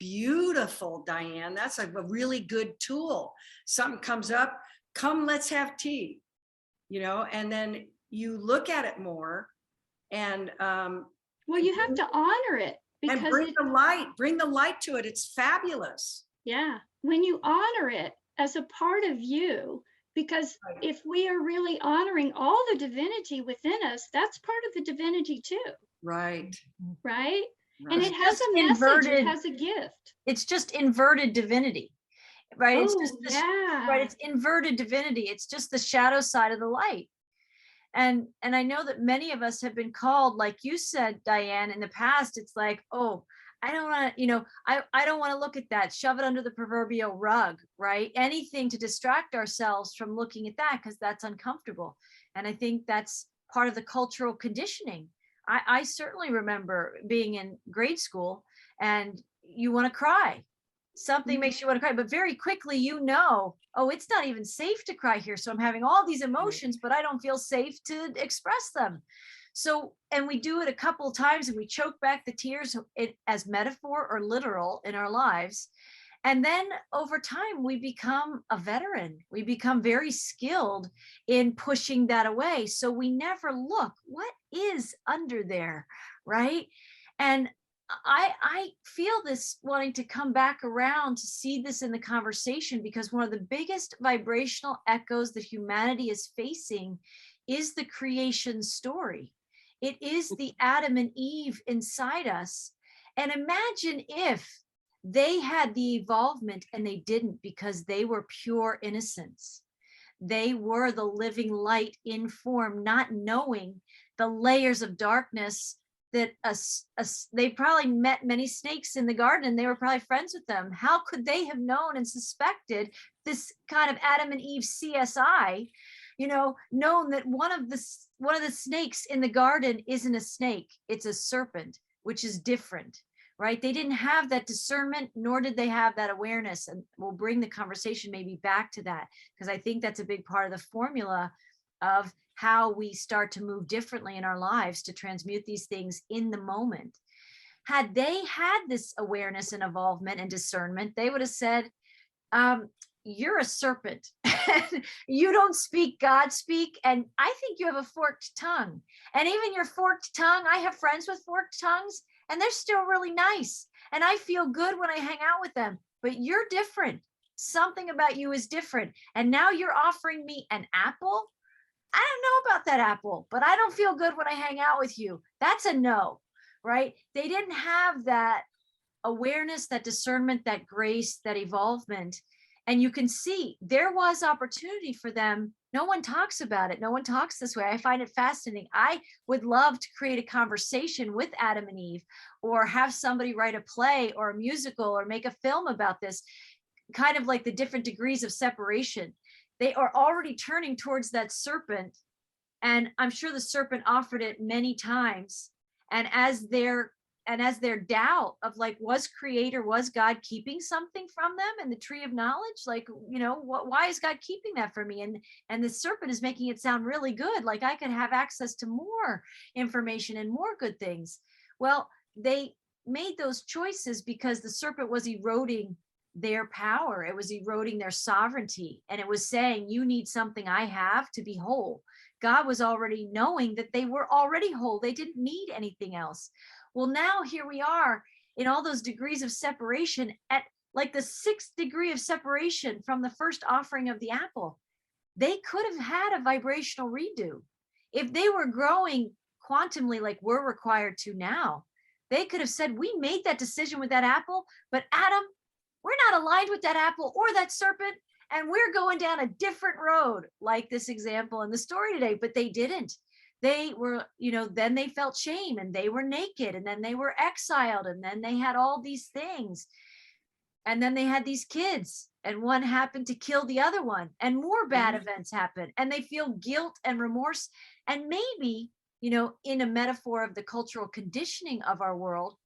beautiful, Diane. That's a really good tool. Something comes up, come, let's have tea, and then you look at it more and well, you have to honor it, because and bring the light to it. It's fabulous. Yeah, when you honor it as a part of you, because if we are really honoring all the divinity within us, that's part of the divinity too. Right. And it has a message, it has a gift. It's just inverted divinity, right? Oh, it's just right. It's inverted divinity. It's just the shadow side of the light. And I know that many of us have been called, like you said, Diane, in the past, it's like, oh, I don't want to, I don't want to look at that, shove it under the proverbial rug, right? Anything to distract ourselves from looking at that, because that's uncomfortable. And I think that's part of the cultural conditioning. I certainly remember being in grade school and you want to cry. Something makes you want to cry, but very quickly, oh, it's not even safe to cry here. So I'm having all these emotions, but I don't feel safe to express them. So, and we do it a couple of times and we choke back the tears as metaphor or literal in our lives. And then over time, we become a veteran. We become very skilled in pushing that away. So we never look, what is under there, right? And I feel this wanting to come back around to see this in the conversation, because one of the biggest vibrational echoes that humanity is facing is the creation story. It is the Adam and Eve inside us. And imagine if they had the evolvement and they didn't, because they were pure innocence. They were the living light in form, not knowing the layers of darkness that they probably met many snakes in the garden and they were probably friends with them. How could they have known and suspected this kind of Adam and Eve CSI, known that one of the snakes in the garden isn't a snake, it's a serpent, which is different, right? They didn't have that discernment, nor did they have that awareness. And we'll bring the conversation maybe back to that, because I think that's a big part of the formula of how we start to move differently in our lives to transmute these things in the moment. Had they had this awareness and involvement and discernment, they would have said, you're a serpent. You don't speak, God speak. And I think you have a forked tongue. And even your forked tongue, I have friends with forked tongues and they're still really nice. And I feel good when I hang out with them, but you're different. Something about you is different. And now you're offering me an apple. I don't know about that apple, but I don't feel good when I hang out with you. That's a no, right? They didn't have that awareness, that discernment, that grace, that evolvement. And you can see there was opportunity for them. No one talks about it. No one talks this way. I find it fascinating. I would love to create a conversation with Adam and Eve, or have somebody write a play or a musical or make a film about this, kind of like the different degrees of separation. They are already turning towards that serpent. And I'm sure the serpent offered it many times. And as their doubt of like, was God keeping something from them in the tree of knowledge? Like, why is God keeping that from me? And the serpent is making it sound really good. Like I could have access to more information and more good things. Well, they made those choices because the serpent was eroding their power. It was eroding their sovereignty. And it was saying, you need something I have to be whole. God was already knowing that they were already whole. They didn't need anything else. Well, now here we are in all those degrees of separation, at like the 6th degree of separation from the first offering of the apple. They could have had a vibrational redo. If they were growing quantumly like we're required to now, they could have said, we made that decision with that apple, but Adam, we're not aligned with that apple or that serpent, and we're going down a different road, like this example in the story today. But they didn't. They were, then they felt shame and they were naked, and then they were exiled, and then they had all these things. And then they had these kids, and one happened to kill the other one, and more bad events happen, and they feel guilt and remorse. And maybe, in a metaphor of the cultural conditioning of our world,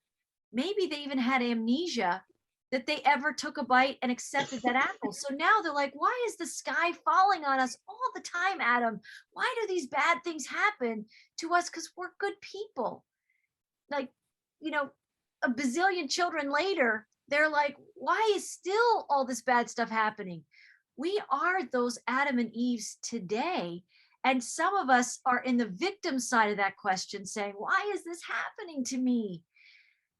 maybe they even had amnesia that they ever took a bite and accepted that apple. So now they're like, why is the sky falling on us all the time, Adam? Why do these bad things happen to us? Because we're good people. Like, a bazillion children later, they're like, why is still all this bad stuff happening? We are those Adam and Eves today. And some of us are in the victim side of that question, saying, why is this happening to me?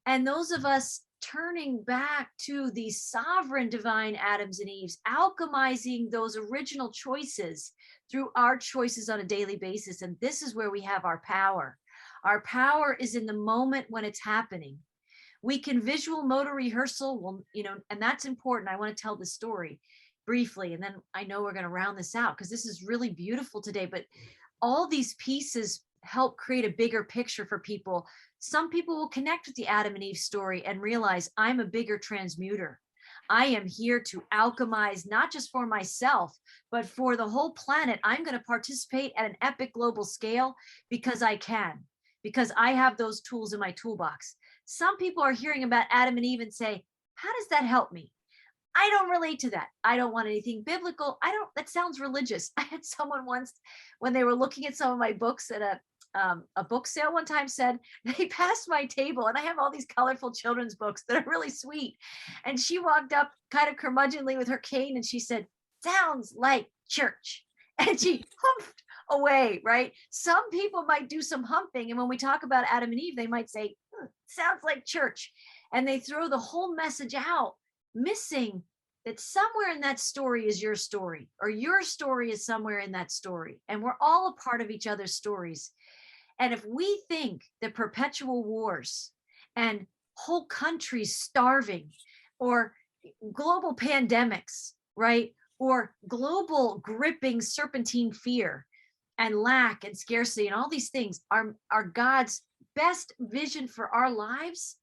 And those of us turning back to the sovereign divine Adams and Eves, alchemizing those original choices through our choices on a daily basis. And this is where we have our power. Our power is in the moment when it's happening. We can visual motor rehearsal, well, and that's important. I want to tell the story briefly, and then I know we're going to round this out because this is really beautiful today. But all these pieces help create a bigger picture for people. Some people will connect with the Adam and Eve story and realize I'm a bigger transmuter. I am here to alchemize, not just for myself, but for the whole planet. I'm going to participate at an epic global scale because I can, because I have those tools in my toolbox. Some people are hearing about Adam and Eve and say, how does that help me? I don't relate to that. I don't want anything biblical. That sounds religious. I had someone once, when they were looking at some of my books at a book sale one time, said, they passed my table and I have all these colorful children's books that are really sweet. And she walked up kind of curmudgeonly with her cane and she said, sounds like church. And she humped away, right? Some people might do some humping. And when we talk about Adam and Eve, they might say, sounds like church. And they throw the whole message out, missing that somewhere in that story is your story, or your story is somewhere in that story. And we're all a part of each other's stories. And if we think that perpetual wars and whole countries starving, or global pandemics, right? Or global gripping serpentine fear and lack and scarcity and all these things are God's best vision for our lives,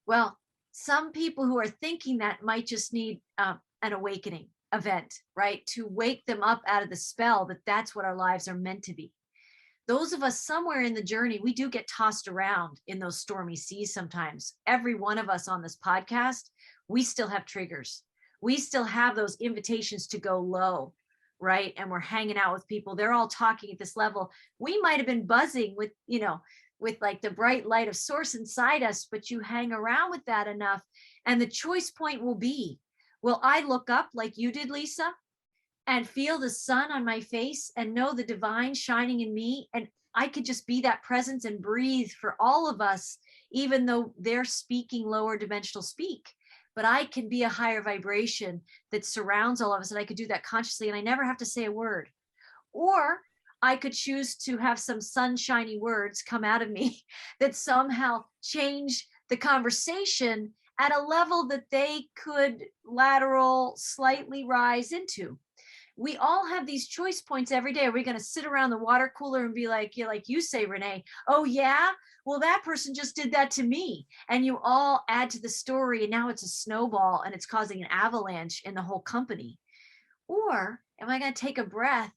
well, some people who are thinking that might just need an awakening event, right? To wake them up out of the spell that that's what our lives are meant to be. Those of us somewhere in the journey, we do get tossed around in those stormy seas sometimes. Every one of us on this podcast, we still have triggers. We still have those invitations to go low, right? And we're hanging out with people. They're all talking at this level. We might have been buzzing with, with like the bright light of source inside us, but you hang around with that enough. And the choice point will be, will I look up like you did, Lisa, and feel the sun on my face and know the divine shining in me? And I could just be that presence and breathe for all of us, even though they're speaking lower dimensional speak. But I can be a higher vibration that surrounds all of us. And I could do that consciously, and I never have to say a word. Or I could choose to have some sunshiny words come out of me that somehow change the conversation at a level that they could lateral slightly rise into. We all have these choice points every day. Are we going to sit around the water cooler and be like you say, Renee, oh yeah, well, that person just did that to me. And you all add to the story, and now it's a snowball and it's causing an avalanche in the whole company. Or am I going to take a breath?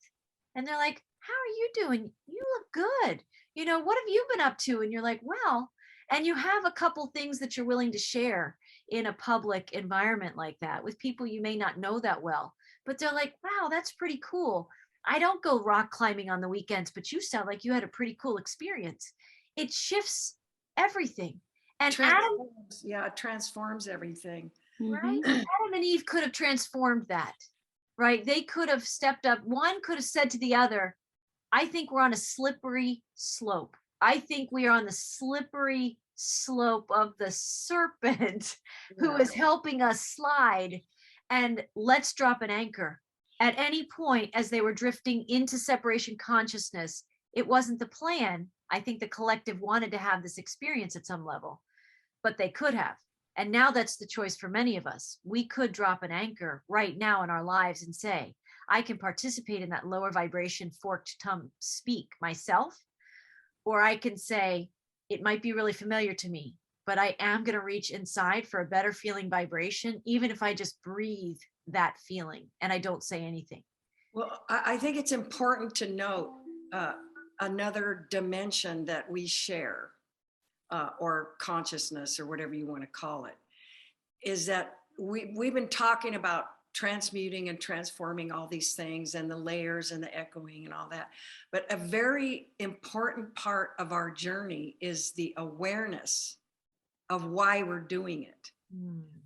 And they're like, how are you doing? You look good. What have you been up to? And you're like, well, and you have a couple things that you're willing to share in a public environment like that with people you may not know that well. But they're like, wow, that's pretty cool. I don't go rock climbing on the weekends, but you sound like you had a pretty cool experience. It shifts everything. And it transforms everything. Right? Adam and Eve could have transformed that, right? They could have stepped up. One could have said to the other, I think we're on a slippery slope. I think we are on the slippery slope of the serpent who is helping us slide. And let's drop an anchor. At any point, as they were drifting into separation consciousness, it wasn't the plan. I think the collective wanted to have this experience at some level, but they could have. And now that's the choice for many of us. We could drop an anchor right now in our lives and say, I can participate in that lower vibration forked tongue speak myself, or I can say, it might be really familiar to me, but I am going to reach inside for a better feeling vibration, even if I just breathe that feeling and I don't say anything. Well, I think it's important to note another dimension that we share, or consciousness, or whatever you want to call it, is that we've been talking about transmuting and transforming all these things and the layers and the echoing and all that. But a very important part of our journey is the awareness of why we're doing it.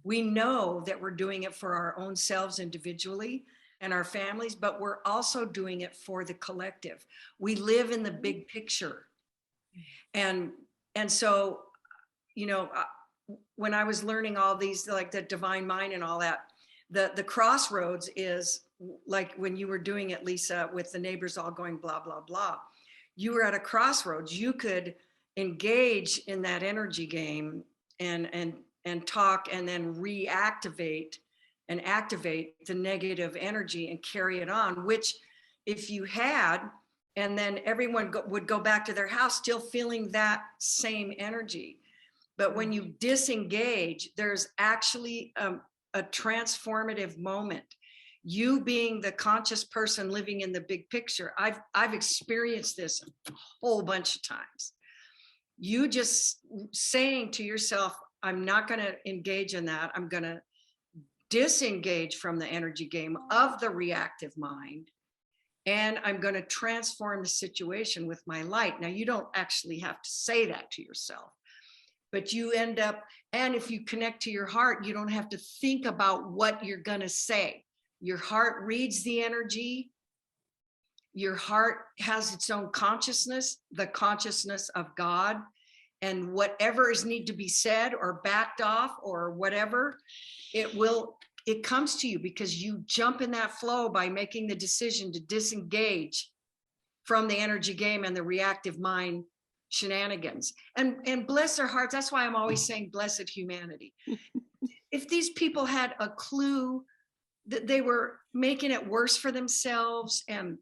We know that we're doing it for our own selves individually and our families, but we're also doing it for the collective. We live in the big picture. And so, when I was learning all these, like the divine mind and all that, the crossroads is like when you were doing it, Lisa, with the neighbors all going blah, blah, blah. You were at a crossroads. You could engage in that energy game and talk, and then reactivate and activate the negative energy and carry it on, which if you had, and then everyone would go back to their house still feeling that same energy. But when you disengage, there's actually a transformative moment. You being the conscious person living in the big picture, I've experienced this a whole bunch of times. You just saying to yourself, I'm not going to engage in that. I'm going to disengage from the energy game of the reactive mind, and I'm going to transform the situation with my light. Now, you don't actually have to say that to yourself, but you end up, and if you connect to your heart, you don't have to think about what you're going to say. Your heart reads the energy. Your heart has its own consciousness, the consciousness of God, and whatever is need to be said or backed off or whatever, it comes to you because you jump in that flow by making the decision to disengage from the energy game and the reactive mind shenanigans. And bless their hearts. That's why I'm always saying blessed humanity. If these people had a clue that they were making it worse for themselves and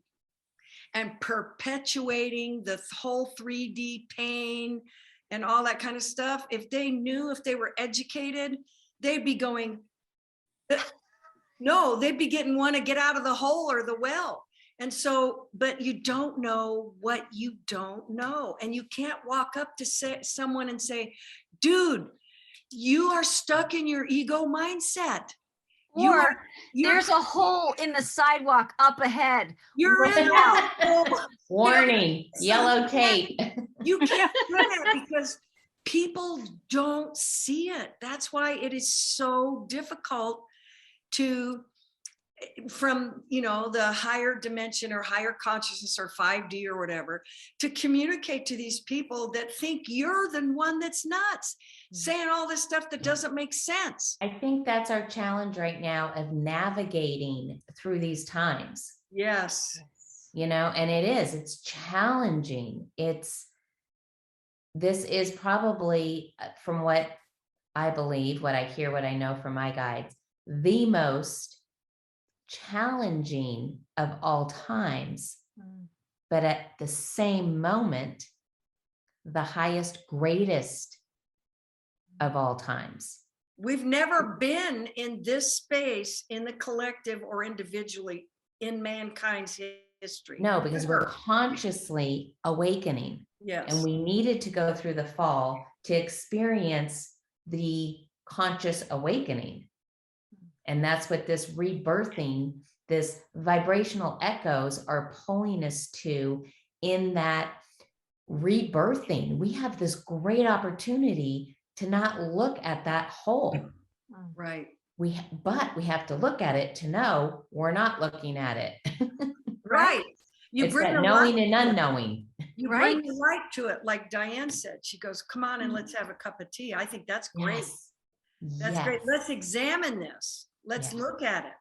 perpetuating the whole 3D pain and all that kind of stuff, if they knew, if they were educated, they'd be going, no, they'd be want to get out of the hole or the well. And so, but you don't know what you don't know. And you can't walk up to someone and say, dude, you are stuck in your ego mindset. Or there's a hole in the sidewalk up ahead. You're in a hole. Warning, yellow tape. You can't do it because people don't see it. That's why it is so difficult to, from, you know, the higher dimension or higher consciousness or 5D or whatever, to communicate to these people that think you're the one that's nuts, saying all this stuff that doesn't make sense. I think that's our challenge right now of navigating through these times. Yes. You know, and it's challenging. This is probably, from what I believe, what I hear, what I know from my guides, the most challenging of all times, but at the same moment, the highest, greatest of all times. We've never been in this space in the collective or individually in mankind's history. No, because we're consciously awakening. Yes. And we needed to go through the fall to experience the conscious awakening. And that's what this rebirthing, this vibrational echoes are pulling us to, in that rebirthing. We have this great opportunity to not look at that hole. Right. But we have to look at it to know we're not looking at it. Right. You It's bring that the knowing light and unknowing. You bring the light to it, like Diane said. She goes, come on and let's have a cup of tea. I think that's great. Yes. That's great. Let's examine this. Let's look at it.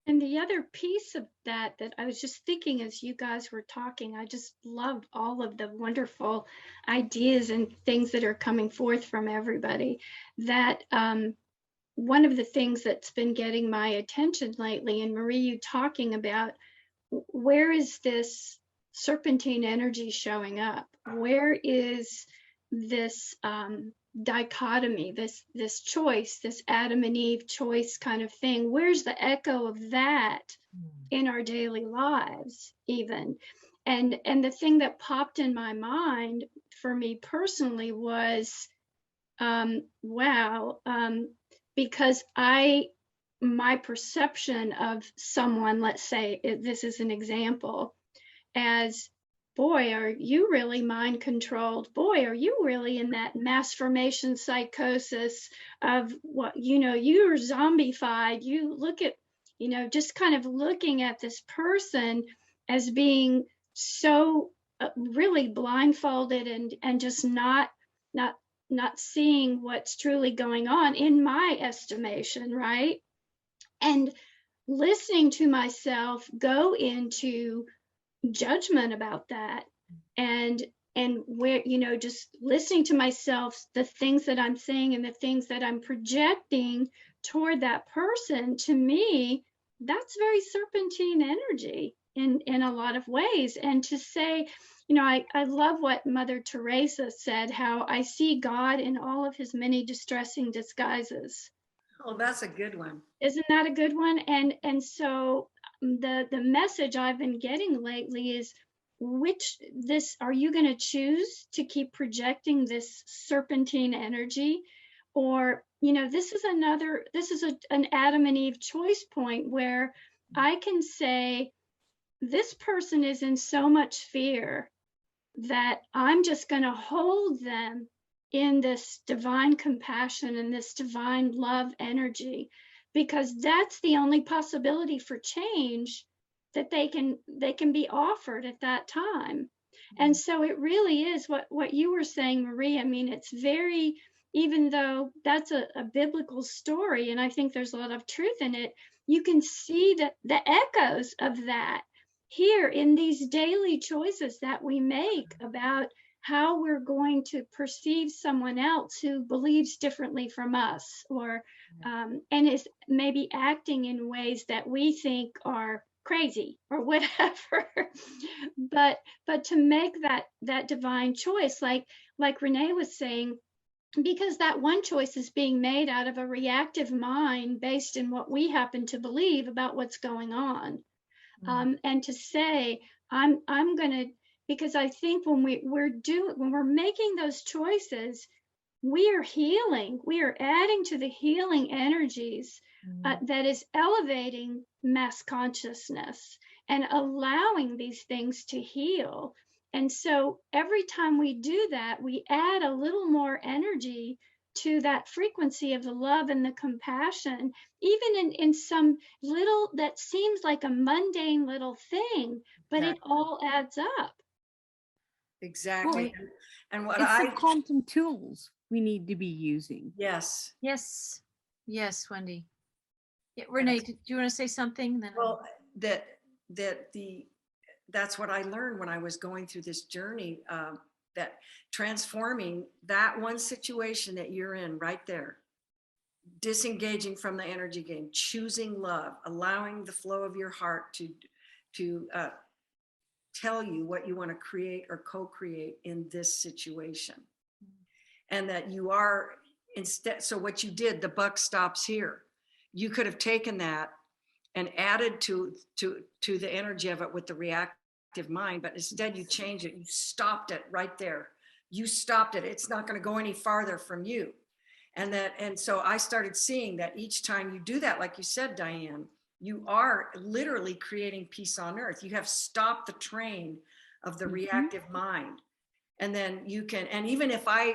And the other piece of that I was just thinking as you guys were talking, I just love all of the wonderful ideas and things that are coming forth from everybody. That one of the things that's been getting my attention lately, and Marie, you talking about, where is this serpentine energy showing up? Where is this dichotomy, this choice, this Adam and Eve choice kind of thing? Where's the echo of that in our daily lives even? And the thing that popped in my mind for me personally was, wow, because my perception of someone, let's say this is an example, as, boy, are you really mind controlled? Boy, are you really in that mass formation psychosis of what, you're zombified. You look at, just kind of looking at this person as being so really blindfolded and just not seeing what's truly going on, in my estimation, right? And listening to myself go into judgment about that, and where, just listening to myself, the things that I'm saying and the things that I'm projecting toward that person, to me, that's very serpentine energy in a lot of ways. And to say, I love what Mother Teresa said, how I see God in all of his many distressing disguises. Oh, that's a good one. Isn't that a good one? And so the message I've been getting lately is, are you going to choose to keep projecting this serpentine energy? Or, this is an Adam and Eve choice point where I can say, this person is in so much fear that I'm just going to hold them in this divine compassion and this divine love energy, because that's the only possibility for change that they can be offered at that time. And so it really is what you were saying, Marie. I mean, it's very, even though that's a biblical story, and I think there's a lot of truth in it, you can see that the echoes of that here in these daily choices that we make about how we're going to perceive someone else who believes differently from us, or and is maybe acting in ways that we think are crazy or whatever. but to make that divine choice, like Renee was saying, because that one choice is being made out of a reactive mind based in what we happen to believe about what's going on. And to say, I'm gonna, because I think when we're making those choices, we are healing, we are adding to the healing energies that is elevating mass consciousness and allowing these things to heal. And so every time we do that, we add a little more energy to that frequency of the love and the compassion, even in some little, that seems like a mundane little thing, but it all adds up. Exactly. Well, And what it's the quantum tools we need to be using. yes. Yes. Yes, Wendy. Yeah, Renee, do you want to say something? Then Well, that's what I learned when I was going through this journey, that transforming that one situation that you're in right there, disengaging from the energy game, choosing love, allowing the flow of your heart to tell you what you want to create or co-create in this situation. And that you are instead, so what you did, the buck stops here. You could have taken that and added to the energy of it with the reactive mind, but instead you changed it. You stopped it right there. You stopped it. It's not going to go any farther from you. And so I started seeing that each time you do that, like you said, Diane, you are literally creating peace on earth. You have stopped the train of the reactive mind. And then you can, and even if I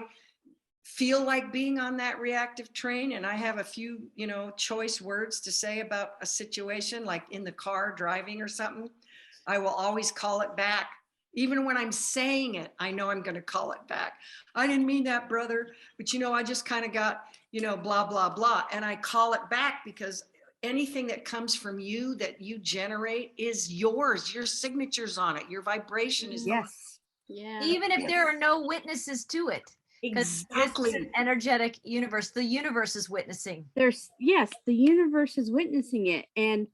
feel like being on that reactive train and I have a few, choice words to say about a situation, like in the car driving or something, I will always call it back. Even when I'm saying it, I know I'm going to call it back. I didn't mean that, brother, but I just kind of got, blah, blah, blah. And I call it back because anything that comes from you that you generate is yours. Your signature's on it. Your vibration is on it. Yeah. even if there are no witnesses to it. Exactly. It's an energetic universe. The universe is witnessing. The universe is witnessing it. And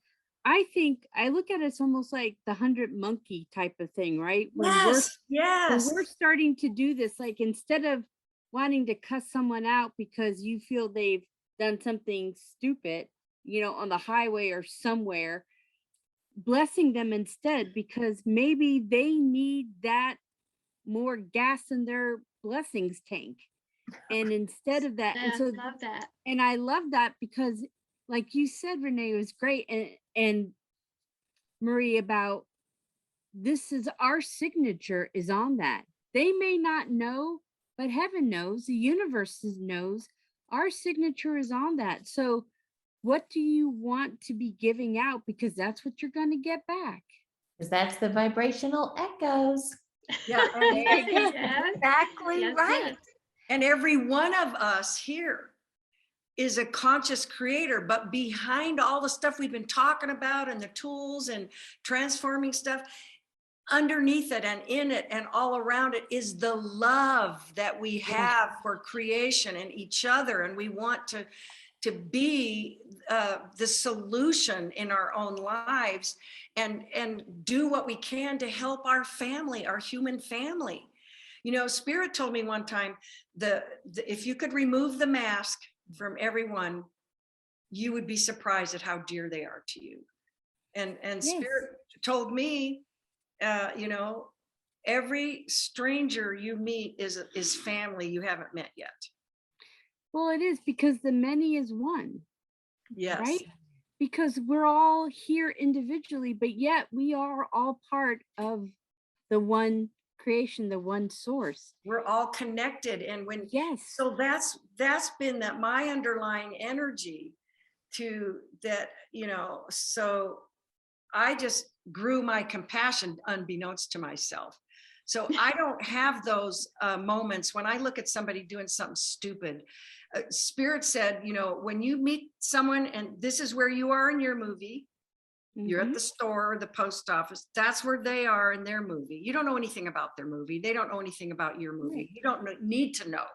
I think I look at it's almost like the 100 monkey type of thing, right? When we're starting to do this, like instead of wanting to cuss someone out because you feel they've done something stupid, on the highway or somewhere, blessing them instead, because maybe they need that more gas in their blessings tank. And instead of that, and so love that. And I love that because, like you said, Renee, it was great, and Marie, about this is our signature is on that. They may not know, but heaven knows, the universe knows our signature is on that. So what do you want to be giving out? Because that's what you're going to get back. Because that's the vibrational echoes. Yeah. Exactly Yes, right. yes. And every one of us here is a conscious creator, but behind all the stuff we've been talking about and the tools and transforming stuff, underneath it and in it and all around it is the love that we have for creation and each other. And we want to be the solution in our own lives and do what we can to help our family, our human family. Spirit told me one time, if you could remove the mask from everyone, you would be surprised at how dear they are to you. And Spirit told me, every stranger you meet is family you haven't met yet. Well, it is, because the many is one. Yes. Right? Because we're all here individually, but yet we are all part of the one creation, the one source. We're all connected. And so that's been my underlying energy to that, so I just grew my compassion unbeknownst to myself. So I don't have those moments when I look at somebody doing something stupid. Spirit said, you know, when you meet someone and this is where you are in your movie, you're at the store or the post office, that's where they are in their movie. You don't know anything about their movie. They don't know anything about your movie. You don't need to know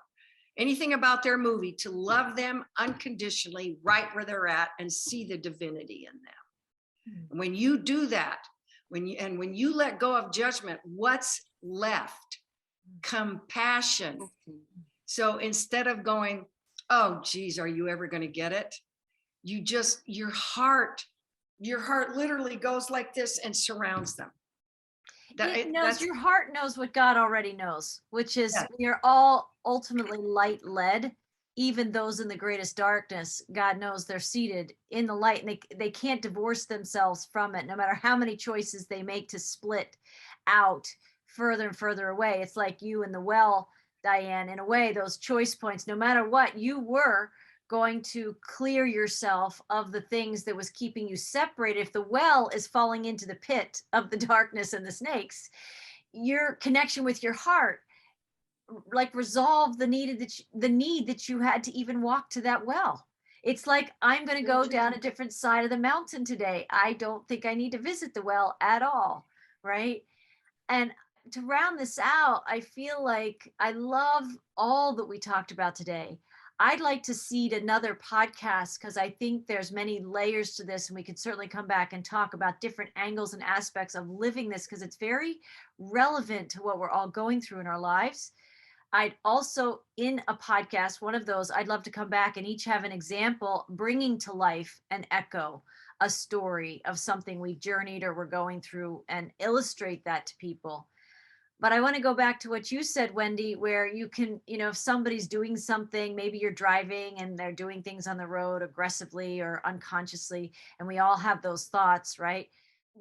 anything about their movie to love them unconditionally right where they're at and see the divinity in them. When you do that, when you let go of judgment, what's left? Compassion. So instead of going, oh geez, are you ever going to get it? You just, your heart literally goes like this and surrounds them. Your heart knows what God already knows, which is Yeah. we are all ultimately light led. Even those in the greatest darkness, God knows they're seated in the light, and they can't divorce themselves from it, no matter how many choices they make to split out further and further away. It's like you in the well, Diane, in a way, those choice points, no matter what, you were going to clear yourself of the things that was keeping you separated. If the well is falling into the pit of the darkness and the snakes, your connection with your heart like resolve the need that you had to even walk to that well. It's like, I'm going to go down a different side of the mountain today. I don't think I need to visit the well at all, right? And to round this out, I feel like I love all that we talked about today. I'd like to seed another podcast because I think there's many layers to this, and we could certainly come back and talk about different angles and aspects of living this because it's very relevant to what we're all going through in our lives. I'd also, in a podcast, one of those, I'd love to come back and each have an example, bringing to life an echo, a story of something we've journeyed or we're going through, and illustrate that to people. But I want to go back to what you said, Wendy, where you can, if somebody's doing something, maybe you're driving and they're doing things on the road aggressively or unconsciously, and we all have those thoughts, right?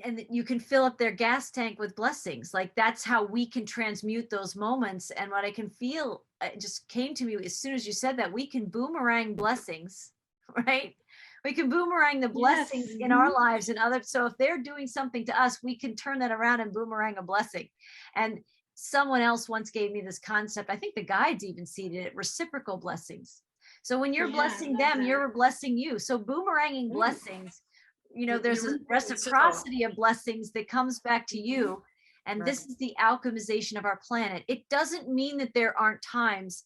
And you can fill up their gas tank with blessings. Like that's how we can transmute those moments. And what I can feel, it just came to me as soon as you said that, we can boomerang blessings, right? We can boomerang the blessings in our lives and others. So if they're doing something to us, we can turn that around and boomerang a blessing. And someone else once gave me this concept. I think the guides even seeded it, reciprocal blessings. So when you're blessing them, you're blessing you. So boomeranging blessings, there's a reciprocity of blessings that comes back to you. And this is the alchemization of our planet. It doesn't mean that there aren't times,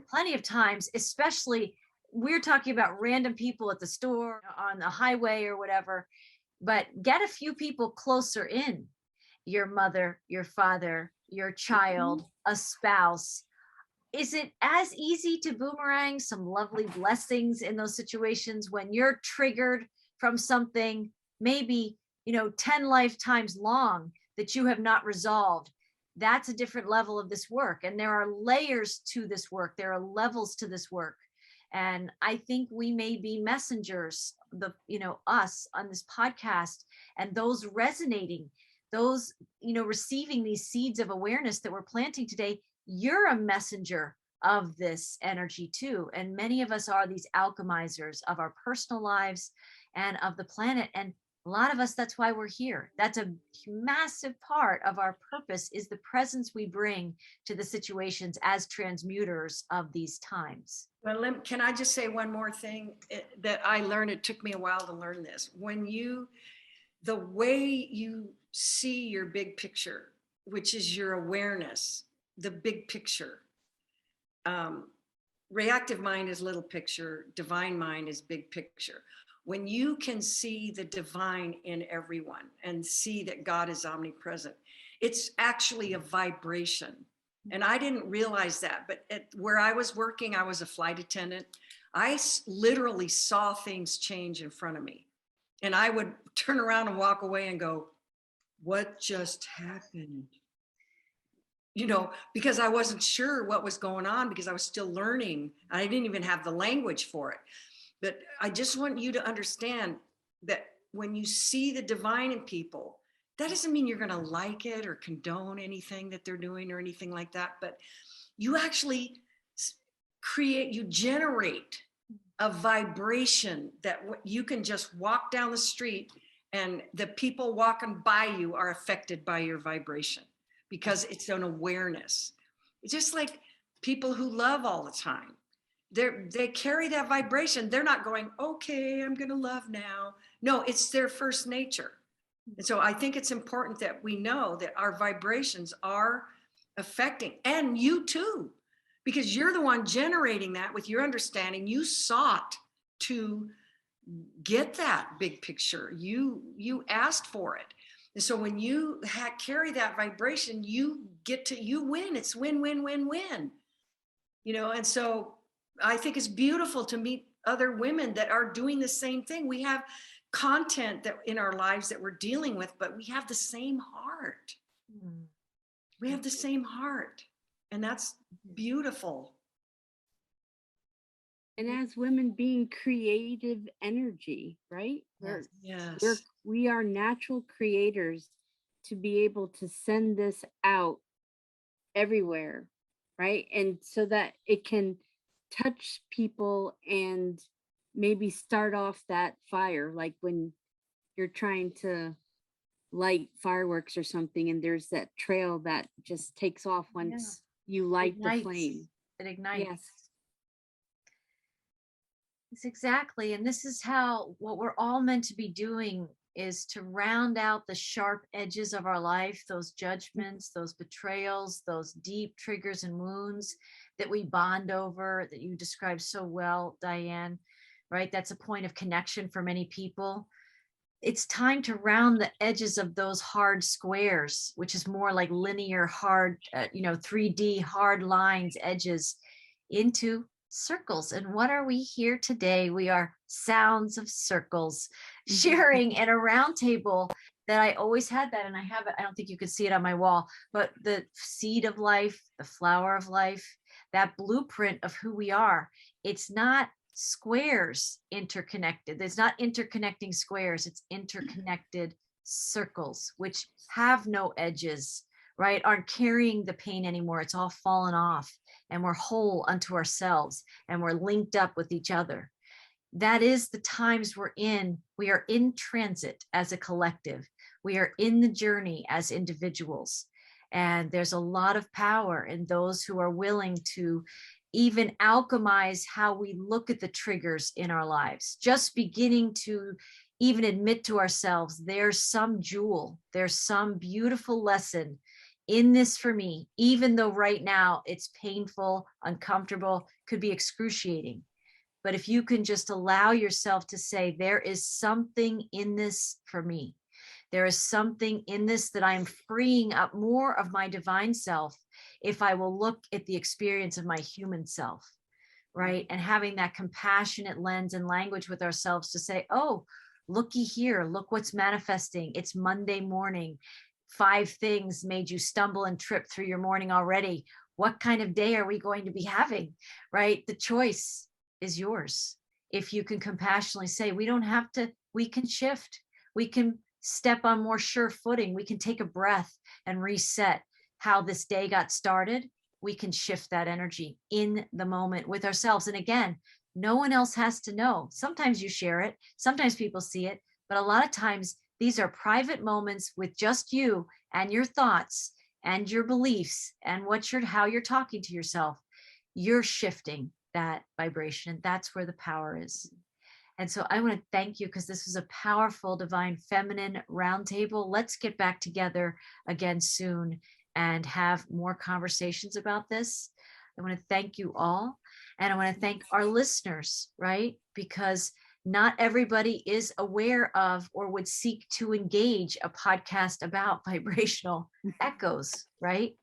plenty of times, especially we're talking about random people at the store, on the highway or whatever, but get a few people closer in, your mother, your father, your child, a spouse. Is it as easy to boomerang some lovely blessings in those situations when you're triggered from something maybe 10 lifetimes long that you have not resolved? That's a different level of this work, and there are layers to this work, there are levels to this work. And I think we may be messengers, us on this podcast, and those resonating, those receiving these seeds of awareness that we're planting today. You're a messenger of this energy too, and many of us are these alchemizers of our personal lives and of the planet. And a lot of us, that's why we're here. That's a massive part of our purpose, is the presence we bring to the situations as transmuters of these times. Well, can I just say one more thing that I learned? It took me a while to learn this. The way you see your big picture, which is your awareness, the big picture. Reactive mind is little picture, divine mind is big picture. When you can see the divine in everyone and see that God is omnipresent, it's actually a vibration. And I didn't realize that, but where I was working, I was a flight attendant. I literally saw things change in front of me. And I would turn around and walk away and go, what just happened? Because I wasn't sure what was going on, because I was still learning. I didn't even have the language for it. But I just want you to understand that when you see the divine in people, that doesn't mean you're going to like it or condone anything that they're doing or anything like that. But you actually generate a vibration that you can just walk down the street and the people walking by you are affected by your vibration, because it's an awareness. It's just like people who love all the time. They carry that vibration. They're not going, okay, I'm going to love now. No, it's their first nature. And so I think it's important that we know that our vibrations are affecting, and you too, because you're the one generating that with your understanding. You sought to get that big picture. You asked for it. And so when you carry that vibration, you win. It's win, win, win, win. And so I think it's beautiful to meet other women that are doing the same thing. We have content that in our lives that we're dealing with, but we have the same heart. We have the same heart, and that's beautiful. And as women being creative energy, right? Yes. We are natural creators to be able to send this out everywhere, right? And so that it can touch people and maybe start off that fire, like when you're trying to light fireworks or something and there's that trail that just takes off once you light the flame. It ignites. Yes. It's exactly. And this is what we're all meant to be doing, is to round out the sharp edges of our life, those judgments, those betrayals, those deep triggers and wounds that we bond over, that you described so well, Diane, right? That's a point of connection for many people. It's time to round the edges of those hard squares, which is more like linear, hard, 3D hard lines, edges, into circles. And what are we here today? We are sounds of circles, sharing in a round table that I always had that. And I have it. I don't think you could see it on my wall, but the seed of life, the flower of life, that blueprint of who we are. It's not squares interconnected. There's not interconnecting squares. It's interconnected circles, which have no edges, right? Aren't carrying the pain anymore. It's all fallen off, and we're whole unto ourselves, and we're linked up with each other. That is the times we're in. We are in transit as a collective. We are in the journey as individuals. And there's a lot of power in those who are willing to even alchemize how we look at the triggers in our lives, just beginning to even admit to ourselves, there's some jewel, there's some beautiful lesson in this for me, even though right now it's painful, uncomfortable, could be excruciating. But if you can just allow yourself to say, there is something in this for me. There is something in this that I'm freeing up more of my divine self if I will look at the experience of my human self, right? And having that compassionate lens and language with ourselves to say, oh, looky here, look what's manifesting. It's Monday morning. 5 things made you stumble and trip through your morning already. What kind of day are we going to be having, right? The choice is yours. If you can compassionately say, we don't have to, we can shift. We can step on more sure footing. We can take a breath and reset how this day got started. We can shift that energy in the moment with ourselves. And again, no one else has to know. Sometimes you share it. Sometimes people see it. But a lot of times these are private moments with just you and your thoughts and your beliefs and how you're talking to yourself. You're shifting that vibration. And that's where the power is. And so I want to thank you, because this was a powerful divine feminine roundtable. Let's get back together again soon and have more conversations about this. I want to thank you all. And I want to thank our listeners, right? Because not everybody is aware of or would seek to engage a podcast about vibrational echoes, right?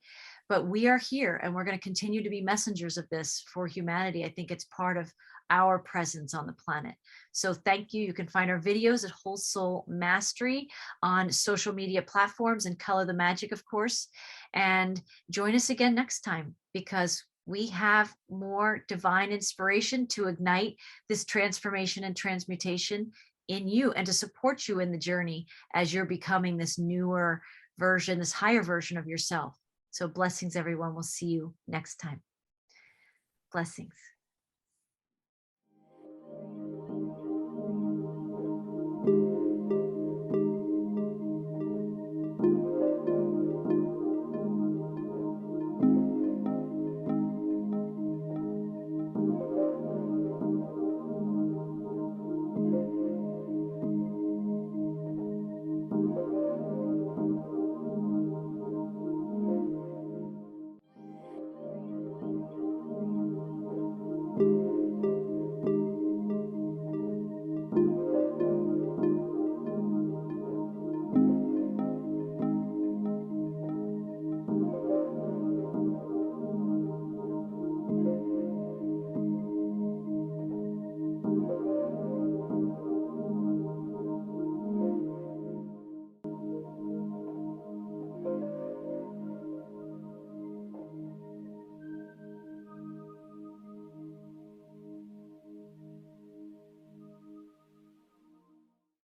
But we are here, and we're going to continue to be messengers of this for humanity. I think it's part of our presence on the planet. So thank you. You can find our videos at Whole Soul Mastery on social media platforms, and Color the Magic, of course. And join us again next time, because we have more divine inspiration to ignite this transformation and transmutation in you, and to support you in the journey as you're becoming this newer version, this higher version of yourself. So blessings, everyone. We'll see you next time. Blessings.